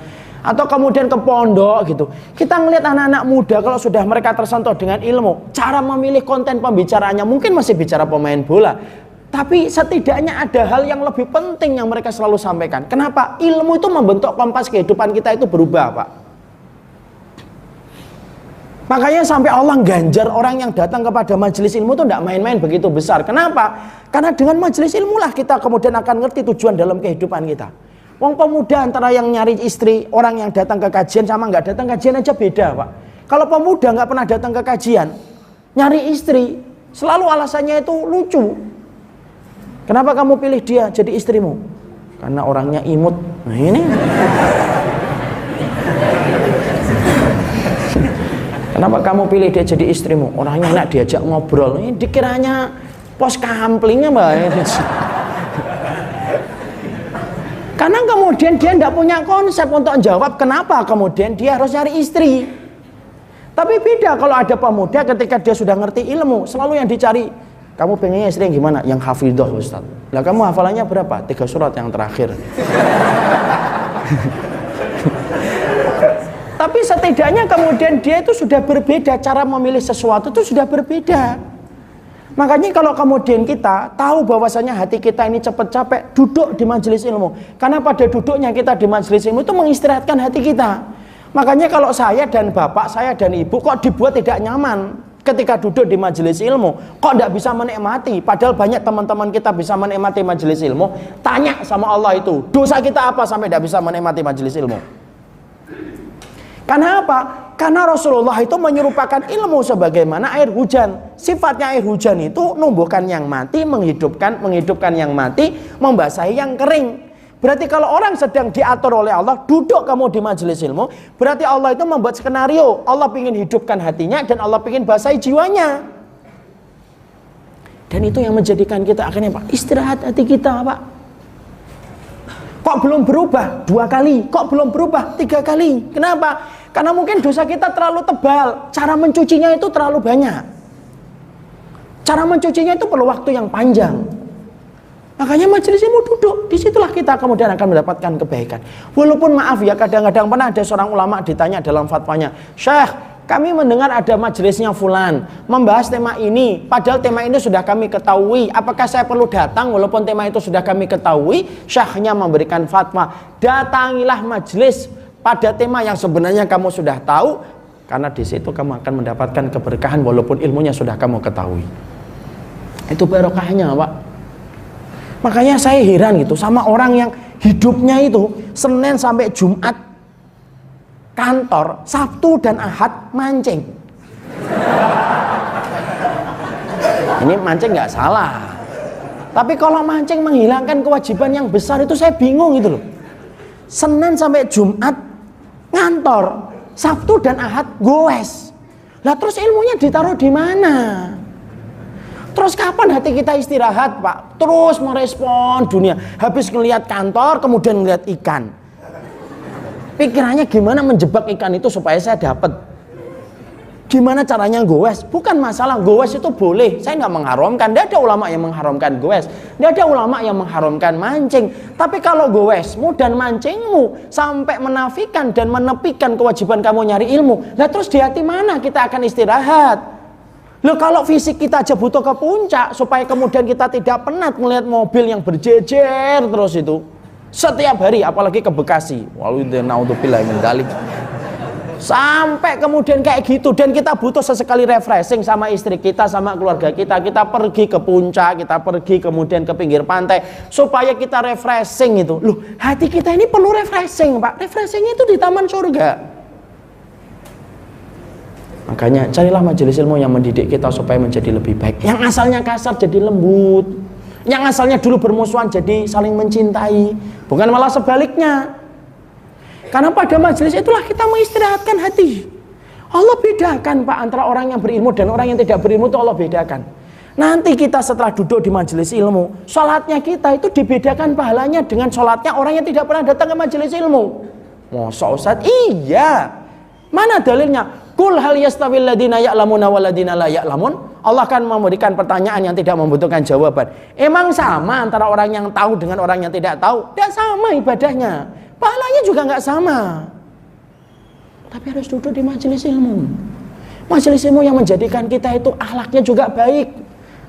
Atau kemudian ke pondok gitu. Kita ngelihat anak-anak muda kalau sudah mereka tersentuh dengan ilmu, cara memilih konten pembicaraannya mungkin masih bicara pemain bola, tapi setidaknya ada hal yang lebih penting yang mereka selalu sampaikan. Kenapa? Ilmu itu membentuk kompas kehidupan kita itu berubah, Pak. Makanya sampai Allah ganjar orang yang datang kepada majelis ilmu itu tidak main-main begitu besar. Kenapa? Karena dengan majelis ilmu lah kita kemudian akan ngerti tujuan dalam kehidupan kita. Wong pemuda antara yang nyari istri, orang yang datang ke kajian sama nggak datang kajian aja beda, Pak. Kalau pemuda nggak pernah datang ke kajian, nyari istri, selalu alasannya itu lucu. Kenapa kamu pilih dia jadi istrimu? Karena orangnya imut. Nah ini. Kenapa kamu pilih dia jadi istrimu? Orangnya enak diajak ngobrol. Ini dikiranya pos kamplingnya, Mbak. Karena kemudian dia tidak punya konsep untuk jawab kenapa kemudian dia harus cari istri. Tapi beda kalau ada pemuda ketika dia sudah ngerti ilmu, selalu yang dicari, kamu pengennya istri yang gimana? Yang hafidhah, Ustaz. Lah kamu hafalannya berapa? 3 surat yang terakhir. Tapi setidaknya kemudian dia itu sudah berbeda, cara memilih sesuatu itu sudah berbeda. Makanya kalau kemudian kita tahu bahwasanya hati kita ini cepat capek, duduk di majelis ilmu. Karena pada duduknya kita di majelis ilmu itu mengistirahatkan hati kita. Makanya kalau saya dan bapak, saya dan ibu kok dibuat tidak nyaman ketika duduk di majelis ilmu, kok tidak bisa menikmati. Padahal banyak teman-teman kita bisa menikmati majelis ilmu. Tanya sama Allah itu, dosa kita apa sampai tidak bisa menikmati majelis ilmu? Karena apa? Karena Rasulullah itu menyerupakan ilmu sebagaimana air hujan. Sifatnya air hujan itu numbuhkan yang mati, menghidupkan yang mati, membasahi yang kering. Berarti kalau orang sedang diatur oleh Allah, duduk kamu di majelis ilmu, berarti Allah itu membuat skenario. Allah ingin hidupkan hatinya dan Allah ingin basahi jiwanya. Dan itu yang menjadikan kita akhirnya Pak, istirahat hati kita Pak. Kok belum berubah 2 kali? Kok belum berubah 3 kali? Kenapa? Karena mungkin dosa kita terlalu tebal. Cara mencucinya itu terlalu banyak. Cara mencucinya itu perlu waktu yang panjang. Makanya majelis ilmu duduk. Disitulah kita kemudian akan mendapatkan kebaikan. Walaupun maaf ya, kadang-kadang pernah ada seorang ulama ditanya dalam fatwanya, Syekh, kami mendengar ada majelisnya fulan membahas tema ini, padahal tema ini sudah kami ketahui. Apakah saya perlu datang walaupun tema itu sudah kami ketahui? Syekhnya memberikan fatwa, datangilah majelis pada tema yang sebenarnya kamu sudah tahu, karena di situ kamu akan mendapatkan keberkahan walaupun ilmunya sudah kamu ketahui. Itu barokahnya Pak. Makanya saya heran gitu sama orang yang hidupnya itu Senin sampai Jumat kantor, Sabtu dan Ahad mancing. Ini mancing nggak salah, tapi kalau mancing menghilangkan kewajiban yang besar itu saya bingung gitu loh. Senin sampai Jumat ngantor, Sabtu dan Ahad goes. Lah terus ilmunya ditaruh di mana? Terus kapan hati kita istirahat Pak? Terus merespon dunia, habis ngelihat kantor kemudian ngelihat ikan. Pikirannya gimana menjebak ikan itu supaya saya dapat. Gimana caranya goes? Bukan masalah goes itu boleh, saya nggak mengharamkan. Tidak ada ulama yang mengharamkan goes, tidak ada ulama yang mengharamkan mancing. Tapi kalau goesmu dan mancingmu sampai menafikan dan menepikan kewajiban kamu nyari ilmu, nah terus di hati mana kita akan istirahat? Loh, kalau fisik kita aja butuh ke puncak supaya kemudian kita tidak penat melihat mobil yang berjejer terus itu setiap hari, apalagi ke Bekasi, naudzubillah min dzalik, sampai kemudian kayak gitu, dan kita butuh sesekali refreshing sama istri kita, sama keluarga kita. Kita pergi ke puncak, kita pergi kemudian ke pinggir pantai supaya kita refreshing itu. Loh, hati kita ini perlu refreshing Pak. Refreshing itu di taman surga. Makanya carilah majelis ilmu yang mendidik kita supaya menjadi lebih baik. Yang asalnya kasar jadi lembut, yang asalnya dulu bermusuhan jadi saling mencintai, bukan malah sebaliknya. Karena pada majelis itulah kita mengistirahatkan hati. Allah bedakan Pak antara orang yang berilmu dan orang yang tidak berilmu, itu Allah bedakan. Nanti kita setelah duduk di majelis ilmu, sholatnya kita itu dibedakan pahalanya dengan sholatnya orang yang tidak pernah datang ke majelis ilmu. Masa Ustaz? Iya. Mana dalilnya? Qul hal yastawil ladina ya'lamuna wal ladina la ya'lamun. Allah akan memberikan pertanyaan yang tidak membutuhkan jawaban. Emang sama antara orang yang tahu dengan orang yang tidak tahu? Tidak sama ibadahnya, pahalanya juga nggak sama. Tapi harus duduk di majelis ilmu. Majelis ilmu yang menjadikan kita itu akhlaknya juga baik,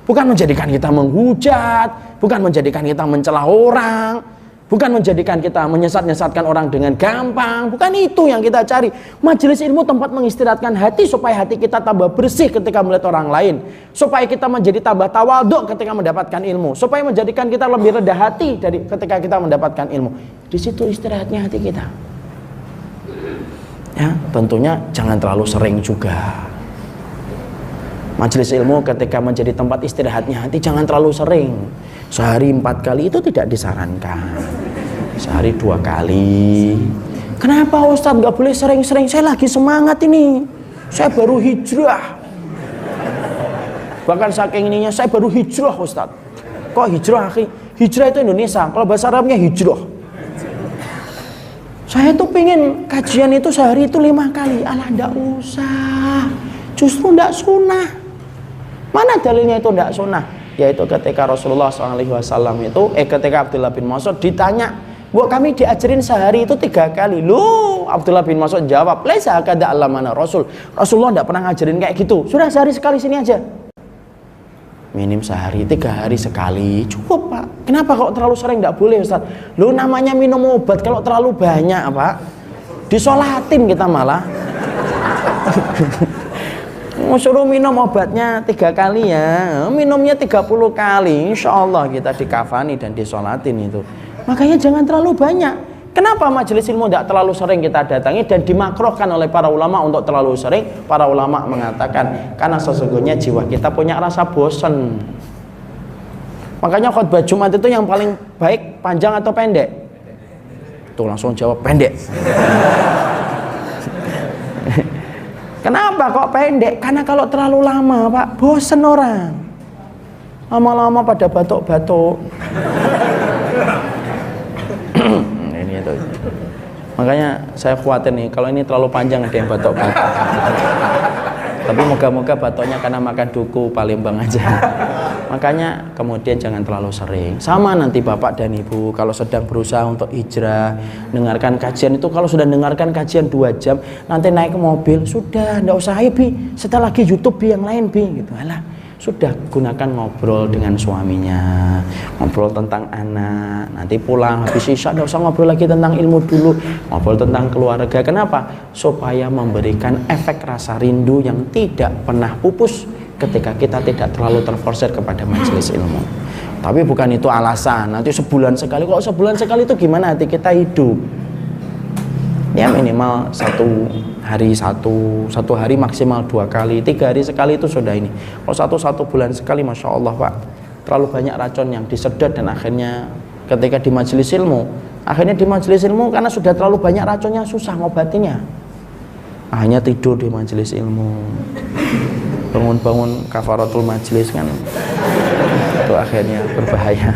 bukan menjadikan kita menghujat, bukan menjadikan kita mencela orang, bukan menjadikan kita menyesat-nyesatkan orang dengan gampang. Bukan itu yang kita cari. Majelis ilmu tempat mengistirahatkan hati supaya hati kita tambah bersih ketika melihat orang lain, supaya kita menjadi tambah tawaduk ketika mendapatkan ilmu, supaya menjadikan kita lebih rendah hati dari ketika kita mendapatkan ilmu. Di situ istirahatnya hati kita. Ya, tentunya jangan terlalu sering juga. Majelis ilmu ketika menjadi tempat istirahatnya hati jangan terlalu sering. Sehari 4 kali itu tidak disarankan. Sehari 2 kali. Kenapa Ustadz nggak boleh sering-sering? Saya lagi semangat ini. Saya baru hijrah. Bahkan saking ininya, saya baru hijrah Ustadz. Kok hijrah? Hijrah itu Indonesia. Kalau bahasa Arabnya hijrah. Saya tuh pengen kajian itu sehari itu 5 kali. Alah, nggak usah. Justru nggak sunnah. Mana dalilnya itu nggak sunnah? Yaitu ketika Rasulullah SAW itu ketika Abdullah bin Mas'ud ditanya, Bu, kami diajarin sehari itu 3 kali. Loh, Abdullah bin Mas'ud jawab, laisa kada alamana Rasul. Rasulullah tidak pernah ngajarin kayak gitu. Sudah sehari sekali sini aja. Minim sehari, 3 hari sekali cukup Pak. Kenapa kok terlalu sering tidak boleh Ustaz? Loh, namanya minum obat kalau terlalu banyak Pak, disolatin kita malah. Suruh minum obatnya 3 kali ya, minumnya 30 kali, insya Allah kita dikafani dan disolatin itu. Makanya jangan terlalu banyak. Kenapa majelis ilmu tidak terlalu sering kita datangi dan dimakruhkan oleh para ulama untuk terlalu sering? Para ulama mengatakan karena sesungguhnya jiwa kita punya rasa bosan. Makanya khutbah Jumat itu yang paling baik panjang atau pendek? Tuh langsung jawab pendek. Kenapa kok pendek? Karena kalau terlalu lama Pak, bosen orang. Lama-lama pada batuk-batuk. Ini itu. Makanya saya khawatir nih kalau ini terlalu panjang ada yang batuk-batuk. Tapi moga-moga batuknya karena makan duku Palembang aja. Makanya kemudian jangan terlalu sering. Sama nanti bapak dan ibu kalau sedang berusaha untuk hijrah, dengarkan kajian itu, kalau sudah dengarkan kajian 2 jam, nanti naik ke mobil, sudah ndak usah Bi, setelah lagi YouTube Bi yang lain Bi gitu. Alah, sudah gunakan ngobrol dengan suaminya, ngobrol tentang anak, nanti pulang habis isya ndak usah ngobrol lagi tentang ilmu dulu, ngobrol tentang keluarga. Kenapa? Supaya memberikan efek rasa rindu yang tidak pernah pupus ketika kita tidak terlalu terforsir kepada majelis ilmu. Tapi bukan itu alasan nanti sebulan sekali. Kalau sebulan sekali itu gimana hati kita hidup? Ya minimal satu hari maksimal 2 kali, 3 hari sekali itu sudah ini. Kalau satu bulan sekali, masya Allah Pak, terlalu banyak racun yang disedot dan akhirnya ketika di majelis ilmu, karena sudah terlalu banyak racunnya susah ngobatinya. Hanya tidur di majelis ilmu, bangun-bangun kafaratul majelis kan, itu akhirnya berbahaya.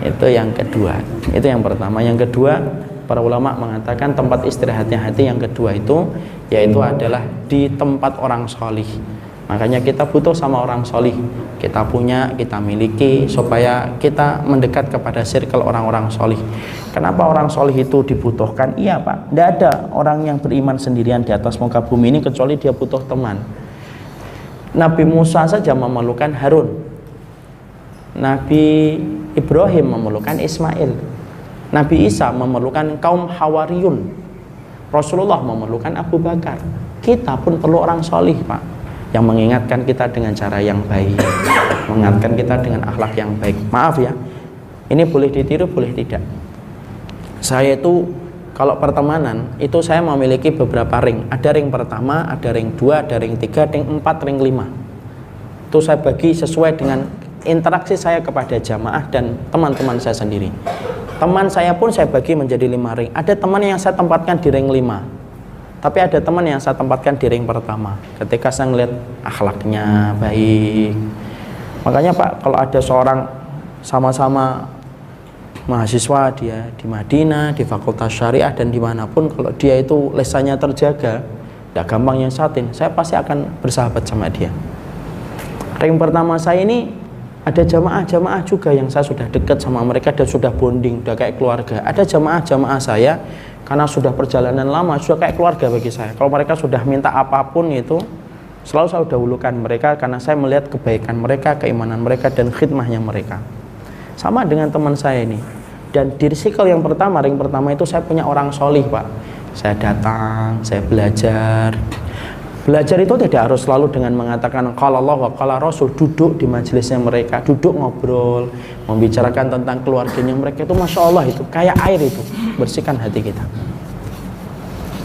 Itu yang kedua. Itu yang pertama. Yang kedua, para ulama mengatakan tempat istirahatnya hati yang kedua itu yaitu adalah di tempat orang solih. Makanya kita butuh sama orang solih. Kita punya, kita miliki supaya kita mendekat kepada circle orang-orang solih. Kenapa orang solih itu dibutuhkan? Iya Pak, tidak ada orang yang beriman sendirian di atas muka bumi ini kecuali dia butuh teman. Nabi Musa saja memerlukan Harun, Nabi Ibrahim memerlukan Ismail, Nabi Isa memerlukan kaum Hawariyun, Rasulullah memerlukan Abu Bakar. Kita pun perlu orang solih Pak, yang mengingatkan kita dengan cara yang baik, mengingatkan kita dengan akhlak yang baik. Maaf ya, ini boleh ditiru boleh tidak. Saya itu kalau pertemanan itu saya memiliki beberapa ring. Ada ring pertama, ada ring 2, ada ring 3, ring 4, ring 5. Itu saya bagi sesuai dengan interaksi saya kepada jamaah dan teman-teman saya sendiri. Teman saya pun saya bagi menjadi 5 ring. Ada teman yang saya tempatkan di ring 5, tapi ada teman yang saya tempatkan di ring pertama ketika saya melihat akhlaknya baik. Makanya Pak, kalau ada seorang sama-sama mahasiswa, dia di Madinah, di Fakultas Syariah dan dimanapun, kalau dia itu lesannya terjaga, tidak gampang nyesatin, saya pasti akan bersahabat sama dia. Ring pertama saya ini ada jamaah-jamaah juga yang saya sudah dekat sama mereka dan sudah bonding, sudah kayak keluarga. Ada jamaah-jamaah saya karena sudah perjalanan lama, sudah kayak keluarga bagi saya. Kalau mereka sudah minta apapun itu, selalu saya dahulukan mereka karena saya melihat kebaikan mereka, keimanan mereka dan khidmahnya mereka. Sama dengan teman saya ini. Dan di circle yang pertama, ring pertama itu saya punya orang solih Pak. Saya datang, saya belajar. Belajar itu tidak harus selalu dengan mengatakan qala Allah wa qala Rasul. Duduk di majelisnya mereka, duduk ngobrol, membicarakan tentang keluarganya mereka, itu masya Allah itu kayak air itu, bersihkan hati kita.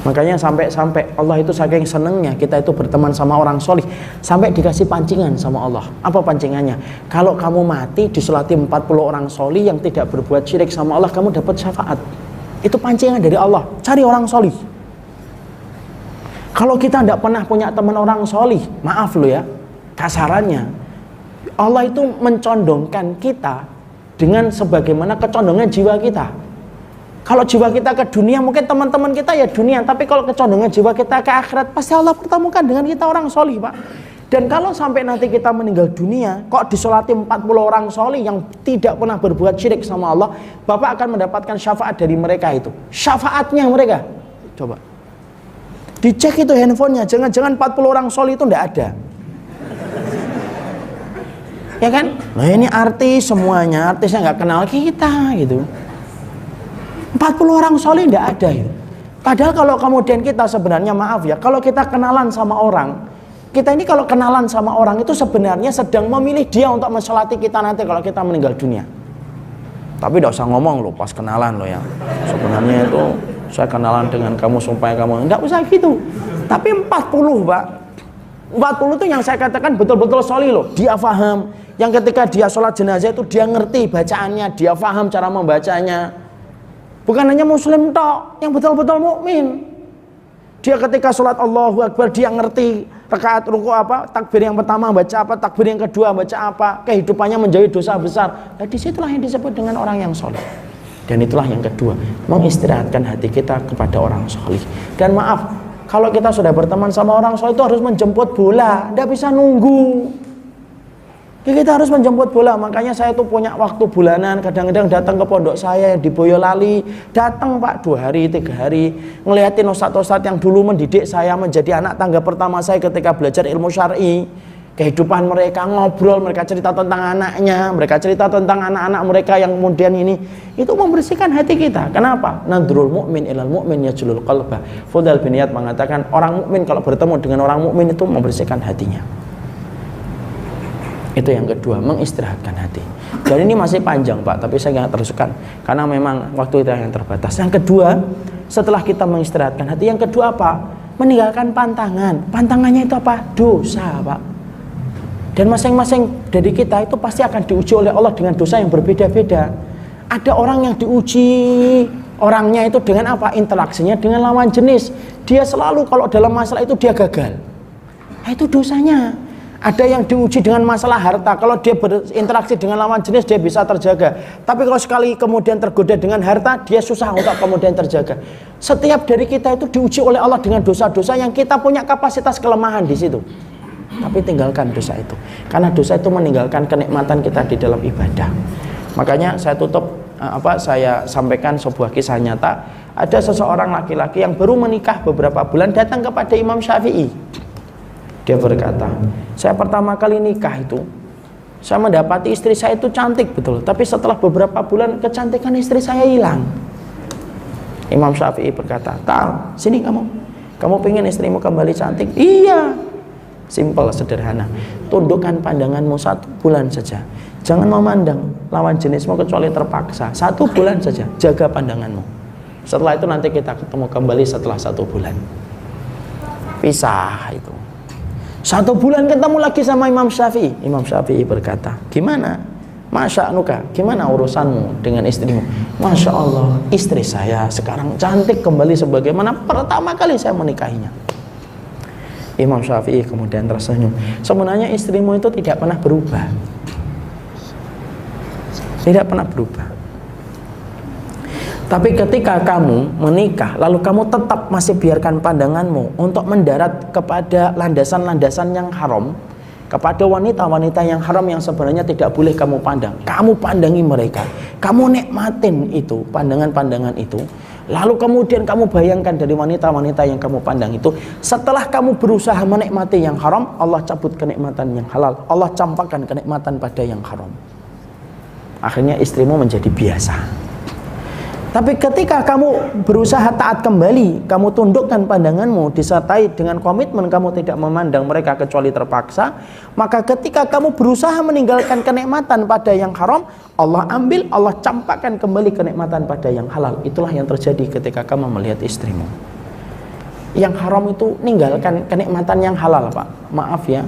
Makanya sampai Allah itu saking senengnya kita itu berteman sama orang solih, sampai dikasih pancingan sama Allah. Apa pancingannya? Kalau kamu mati disolati 40 orang solih yang tidak berbuat syirik sama Allah, kamu dapat syafaat. Itu pancingan dari Allah. Cari orang solih. Kalau kita tidak pernah punya teman orang solih, maaf lo ya, kasarannya Allah itu mencondongkan kita dengan sebagaimana kecondongan jiwa kita. Kalau jiwa kita ke dunia, mungkin teman-teman kita ya dunia, tapi kalau kecondongan jiwa kita ke akhirat, pasti Allah pertemukan dengan kita orang solih Pak. Dan kalau sampai nanti kita meninggal dunia, kok disolati 40 orang solih yang tidak pernah berbuat syirik sama Allah, Bapak akan mendapatkan syafaat dari mereka itu. Syafaatnya mereka, coba dicek itu handphonenya, jangan-jangan 40 orang solih itu tidak ada. Ya kan? Nah ini artis semuanya, artisnya nggak kenal kita gitu. 40 orang soleh tidak ada itu. Padahal kalau kemudian kita sebenarnya maaf ya, kalau kita kenalan sama orang, kita ini kalau kenalan sama orang itu sebenarnya sedang memilih dia untuk mensolati kita nanti kalau kita meninggal dunia. Tapi tidak usah ngomong loh pas kenalan loh ya. Sebenarnya itu saya kenalan dengan kamu supaya kamu, nggak usah gitu. Tapi 40 Pak, 40 itu yang saya katakan betul-betul soleh loh. Dia paham, yang ketika dia sholat jenazah itu dia ngerti bacaannya, dia paham cara membacanya. Bukan hanya muslim tok, yang betul-betul mukmin. Dia ketika sholat Allahu Akbar dia ngerti rakaat ruku apa, takbir yang pertama baca apa, takbir yang kedua baca apa, kehidupannya menjadi dosa besar. Nah, disitulah yang disebut dengan orang yang soleh. Dan itulah yang kedua, mengistirahatkan hati kita kepada orang soleh. Dan maaf, kalau kita sudah berteman sama orang soleh itu harus menjemput bola, tidak bisa nunggu. Ya, kita harus menjemput bola. Makanya saya tuh punya waktu bulanan, kadang-kadang datang ke pondok saya di Boyolali, datang Pak 2 hari 3 hari, ngeliatin ustadz-ustadz yang dulu mendidik saya menjadi anak tangga pertama saya ketika belajar ilmu syar'i. Kehidupan mereka, ngobrol, mereka cerita tentang anaknya, mereka cerita tentang anak-anak mereka yang kemudian ini, itu membersihkan hati kita. Kenapa? Nadrul mu'min ilal mu'min yajlul qalbah. Fudhal bin Iyad mengatakan orang mukmin kalau bertemu dengan orang mukmin itu membersihkan hatinya. Itu yang kedua, mengistirahatkan hati. Dan ini masih panjang Pak, tapi saya nggak teruskan karena memang waktu kita yang terbatas. Yang kedua, setelah kita mengistirahatkan hati, yang kedua apa? Meninggalkan pantangan. Pantangannya itu apa? Dosa Pak. Dan masing-masing dari kita itu pasti akan diuji oleh Allah dengan dosa yang berbeda-beda. Ada orang yang diuji orangnya itu dengan apa? Interaksinya dengan lawan jenis. Dia selalu kalau dalam masalah itu dia gagal. Nah, itu dosanya. Ada yang diuji dengan masalah harta. Kalau dia berinteraksi dengan lawan jenis dia bisa terjaga. Tapi kalau sekali kemudian tergoda dengan harta, dia susah untuk kemudian terjaga. Setiap dari kita itu diuji oleh Allah dengan dosa-dosa yang kita punya kapasitas kelemahan di situ. Tapi tinggalkan dosa itu, karena dosa itu meninggalkan kenikmatan kita di dalam ibadah. Makanya saya tutup saya sampaikan sebuah kisah nyata. Ada seseorang laki-laki yang baru menikah beberapa bulan datang kepada Imam Syafi'i. Dia berkata, saya pertama kali nikah itu saya mendapati istri saya itu cantik betul, tapi setelah beberapa bulan kecantikan istri saya hilang. Imam Syafi'i berkata, "Tal, sini kamu pengen istrimu kembali cantik?" "Iya." Simpel, sederhana. Tundukkan pandanganmu 1 bulan saja. Jangan memandang lawan jenismu kecuali terpaksa. 1 bulan saja, jaga pandanganmu. Setelah itu nanti kita ketemu kembali setelah 1 bulan. Pisah itu. 1 bulan ketemu lagi sama Imam Syafi'i. Imam Syafi'i berkata, "Gimana? Masya Nuka, gimana urusanmu dengan istrimu?" "Masya Allah, istri saya sekarang cantik kembali sebagaimana pertama kali saya menikahinya." Imam Syafi'i kemudian tersenyum. Sebenarnya istrimu itu tidak pernah berubah. Tidak pernah berubah. Tapi ketika kamu menikah, lalu kamu tetap masih biarkan pandanganmu untuk mendarat kepada landasan-landasan yang haram, kepada wanita-wanita yang haram yang sebenarnya tidak boleh kamu pandang. Kamu pandangi mereka, kamu nikmatin itu, pandangan-pandangan itu. Lalu kemudian kamu bayangkan dari wanita-wanita yang kamu pandang itu, setelah kamu berusaha menikmati yang haram, Allah cabut kenikmatan yang halal, Allah campakkan kenikmatan pada yang haram. Akhirnya istrimu menjadi biasa. Tapi ketika kamu berusaha taat kembali, kamu tundukkan pandanganmu disertai dengan komitmen kamu tidak memandang mereka kecuali terpaksa, maka ketika kamu berusaha meninggalkan kenikmatan pada yang haram, Allah ambil, Allah campakkan kembali kenikmatan pada yang halal. Itulah yang terjadi ketika kamu melihat istrimu. Yang haram itu ninggalkan kenikmatan yang halal, Pak. Maaf ya,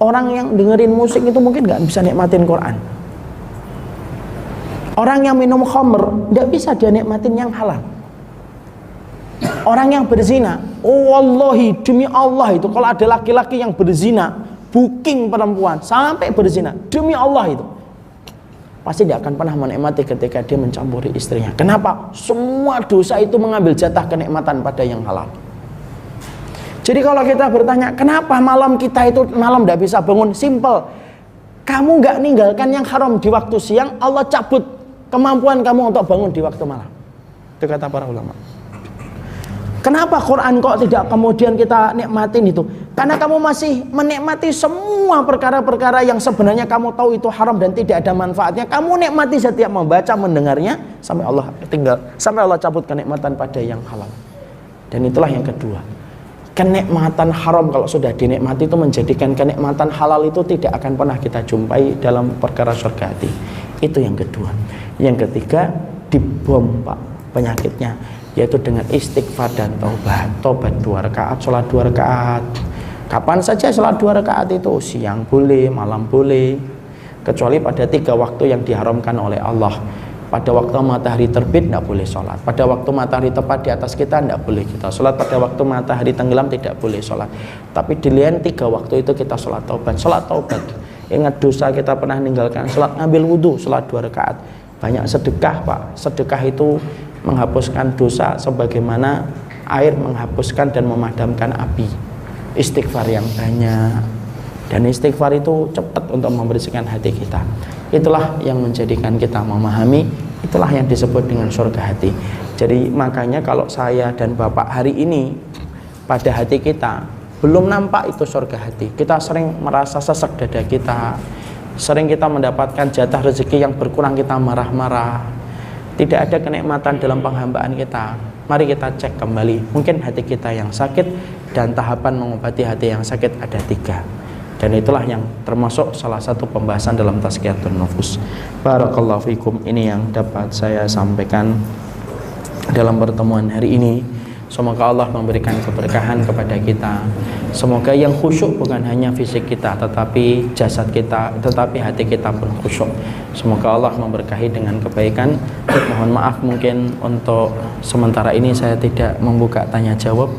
orang yang dengerin musik itu mungkin nggak bisa nikmatin Quran. Orang yang minum khamr tidak bisa dia nikmatin yang halal. Orang yang berzina, oh wallahi demi Allah itu kalau ada laki-laki yang berzina, booking perempuan sampai berzina, demi Allah itu pasti dia akan pernah menikmati ketika dia mencampuri istrinya. Kenapa? Semua dosa itu mengambil jatah kenikmatan pada yang halal. Jadi kalau kita bertanya, kenapa malam kita itu malam tidak bisa bangun? Simple. Kamu nggak ninggalkan yang haram di waktu siang, Allah cabut kemampuan kamu untuk bangun di waktu malam. Itu kata para ulama. Kenapa Quran kok tidak kemudian kita nikmatin itu? Karena kamu masih menikmati semua perkara-perkara yang sebenarnya kamu tahu itu haram dan tidak ada manfaatnya. Kamu nikmati setiap membaca, mendengarnya, sampai Allah cabut kenikmatan pada yang halal. Dan itulah yang kedua. Kenikmatan haram kalau sudah dinikmati itu menjadikan kenikmatan halal itu tidak akan pernah kita jumpai dalam perkara surga hati. Itu yang kedua. Yang ketiga, dibom Pak penyakitnya, yaitu dengan istighfar dan taubat. Taubat 2 rakaat, sholat 2 rakaat. Kapan saja sholat 2 rakaat itu, siang boleh, malam boleh, kecuali pada 3 waktu yang diharamkan oleh Allah. Pada waktu matahari terbit tidak boleh sholat. Pada waktu matahari tepat di atas kita tidak boleh kita sholat. Pada waktu matahari tenggelam tidak boleh sholat. Tapi di lain 3 waktu itu kita sholat taubat. Sholat taubat. Ingat dosa kita pernah meninggalkan sholat, ngambil wudhu, sholat 2 rakaat. Banyak sedekah Pak. Sedekah itu menghapuskan dosa sebagaimana air menghapuskan dan memadamkan api. Istighfar yang banyak. Dan istighfar itu cepat untuk membersihkan hati kita. Itulah yang menjadikan kita memahami. Itulah yang disebut dengan surga hati. Jadi makanya kalau saya dan Bapak hari ini pada hati kita belum nampak itu surga hati. Kita sering merasa sesak dada kita. Sering kita mendapatkan jatah rezeki yang berkurang, kita marah-marah. Tidak ada kenikmatan dalam penghambaan kita. Mari kita cek kembali. Mungkin hati kita yang sakit, dan tahapan mengobati hati yang sakit ada 3. Dan itulah yang termasuk salah satu pembahasan dalam tazkiyatun nufus. Barakallahu fikum. Ini yang dapat saya sampaikan dalam pertemuan hari ini. Semoga Allah memberikan keberkahan kepada kita. Semoga yang khusyuk bukan hanya fisik kita, tetapi jasad kita, tetapi hati kita pun khusyuk. Semoga Allah memberkahi dengan kebaikan. Mohon maaf mungkin untuk sementara ini saya tidak membuka tanya jawab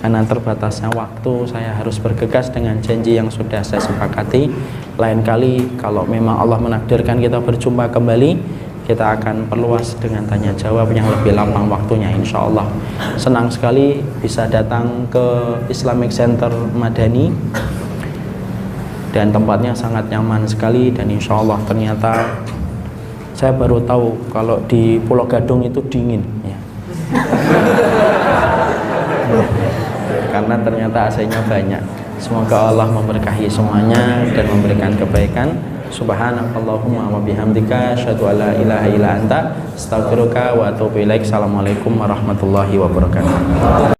karena terbatasnya waktu. Saya harus bergegas dengan janji yang sudah saya sepakati. Lain kali kalau memang Allah menakdirkan kita berjumpa kembali, kita akan perluas dengan tanya jawab yang lebih lapang waktunya, insya Allah. Senang sekali bisa datang ke Islamic Center Madani, dan tempatnya sangat nyaman sekali. Dan insya Allah ternyata saya baru tahu kalau di Pulau Gadung itu dingin ya. Karena ternyata AC-nya banyak. Semoga Allah memberkahi semuanya dan memberikan kebaikan. Subhanakallahumma wa bihamdika asyhadu an la ilaha illa anta astaghfiruka wa atubu ilaik. Assalamualaikum warahmatullahi wabarakatuh.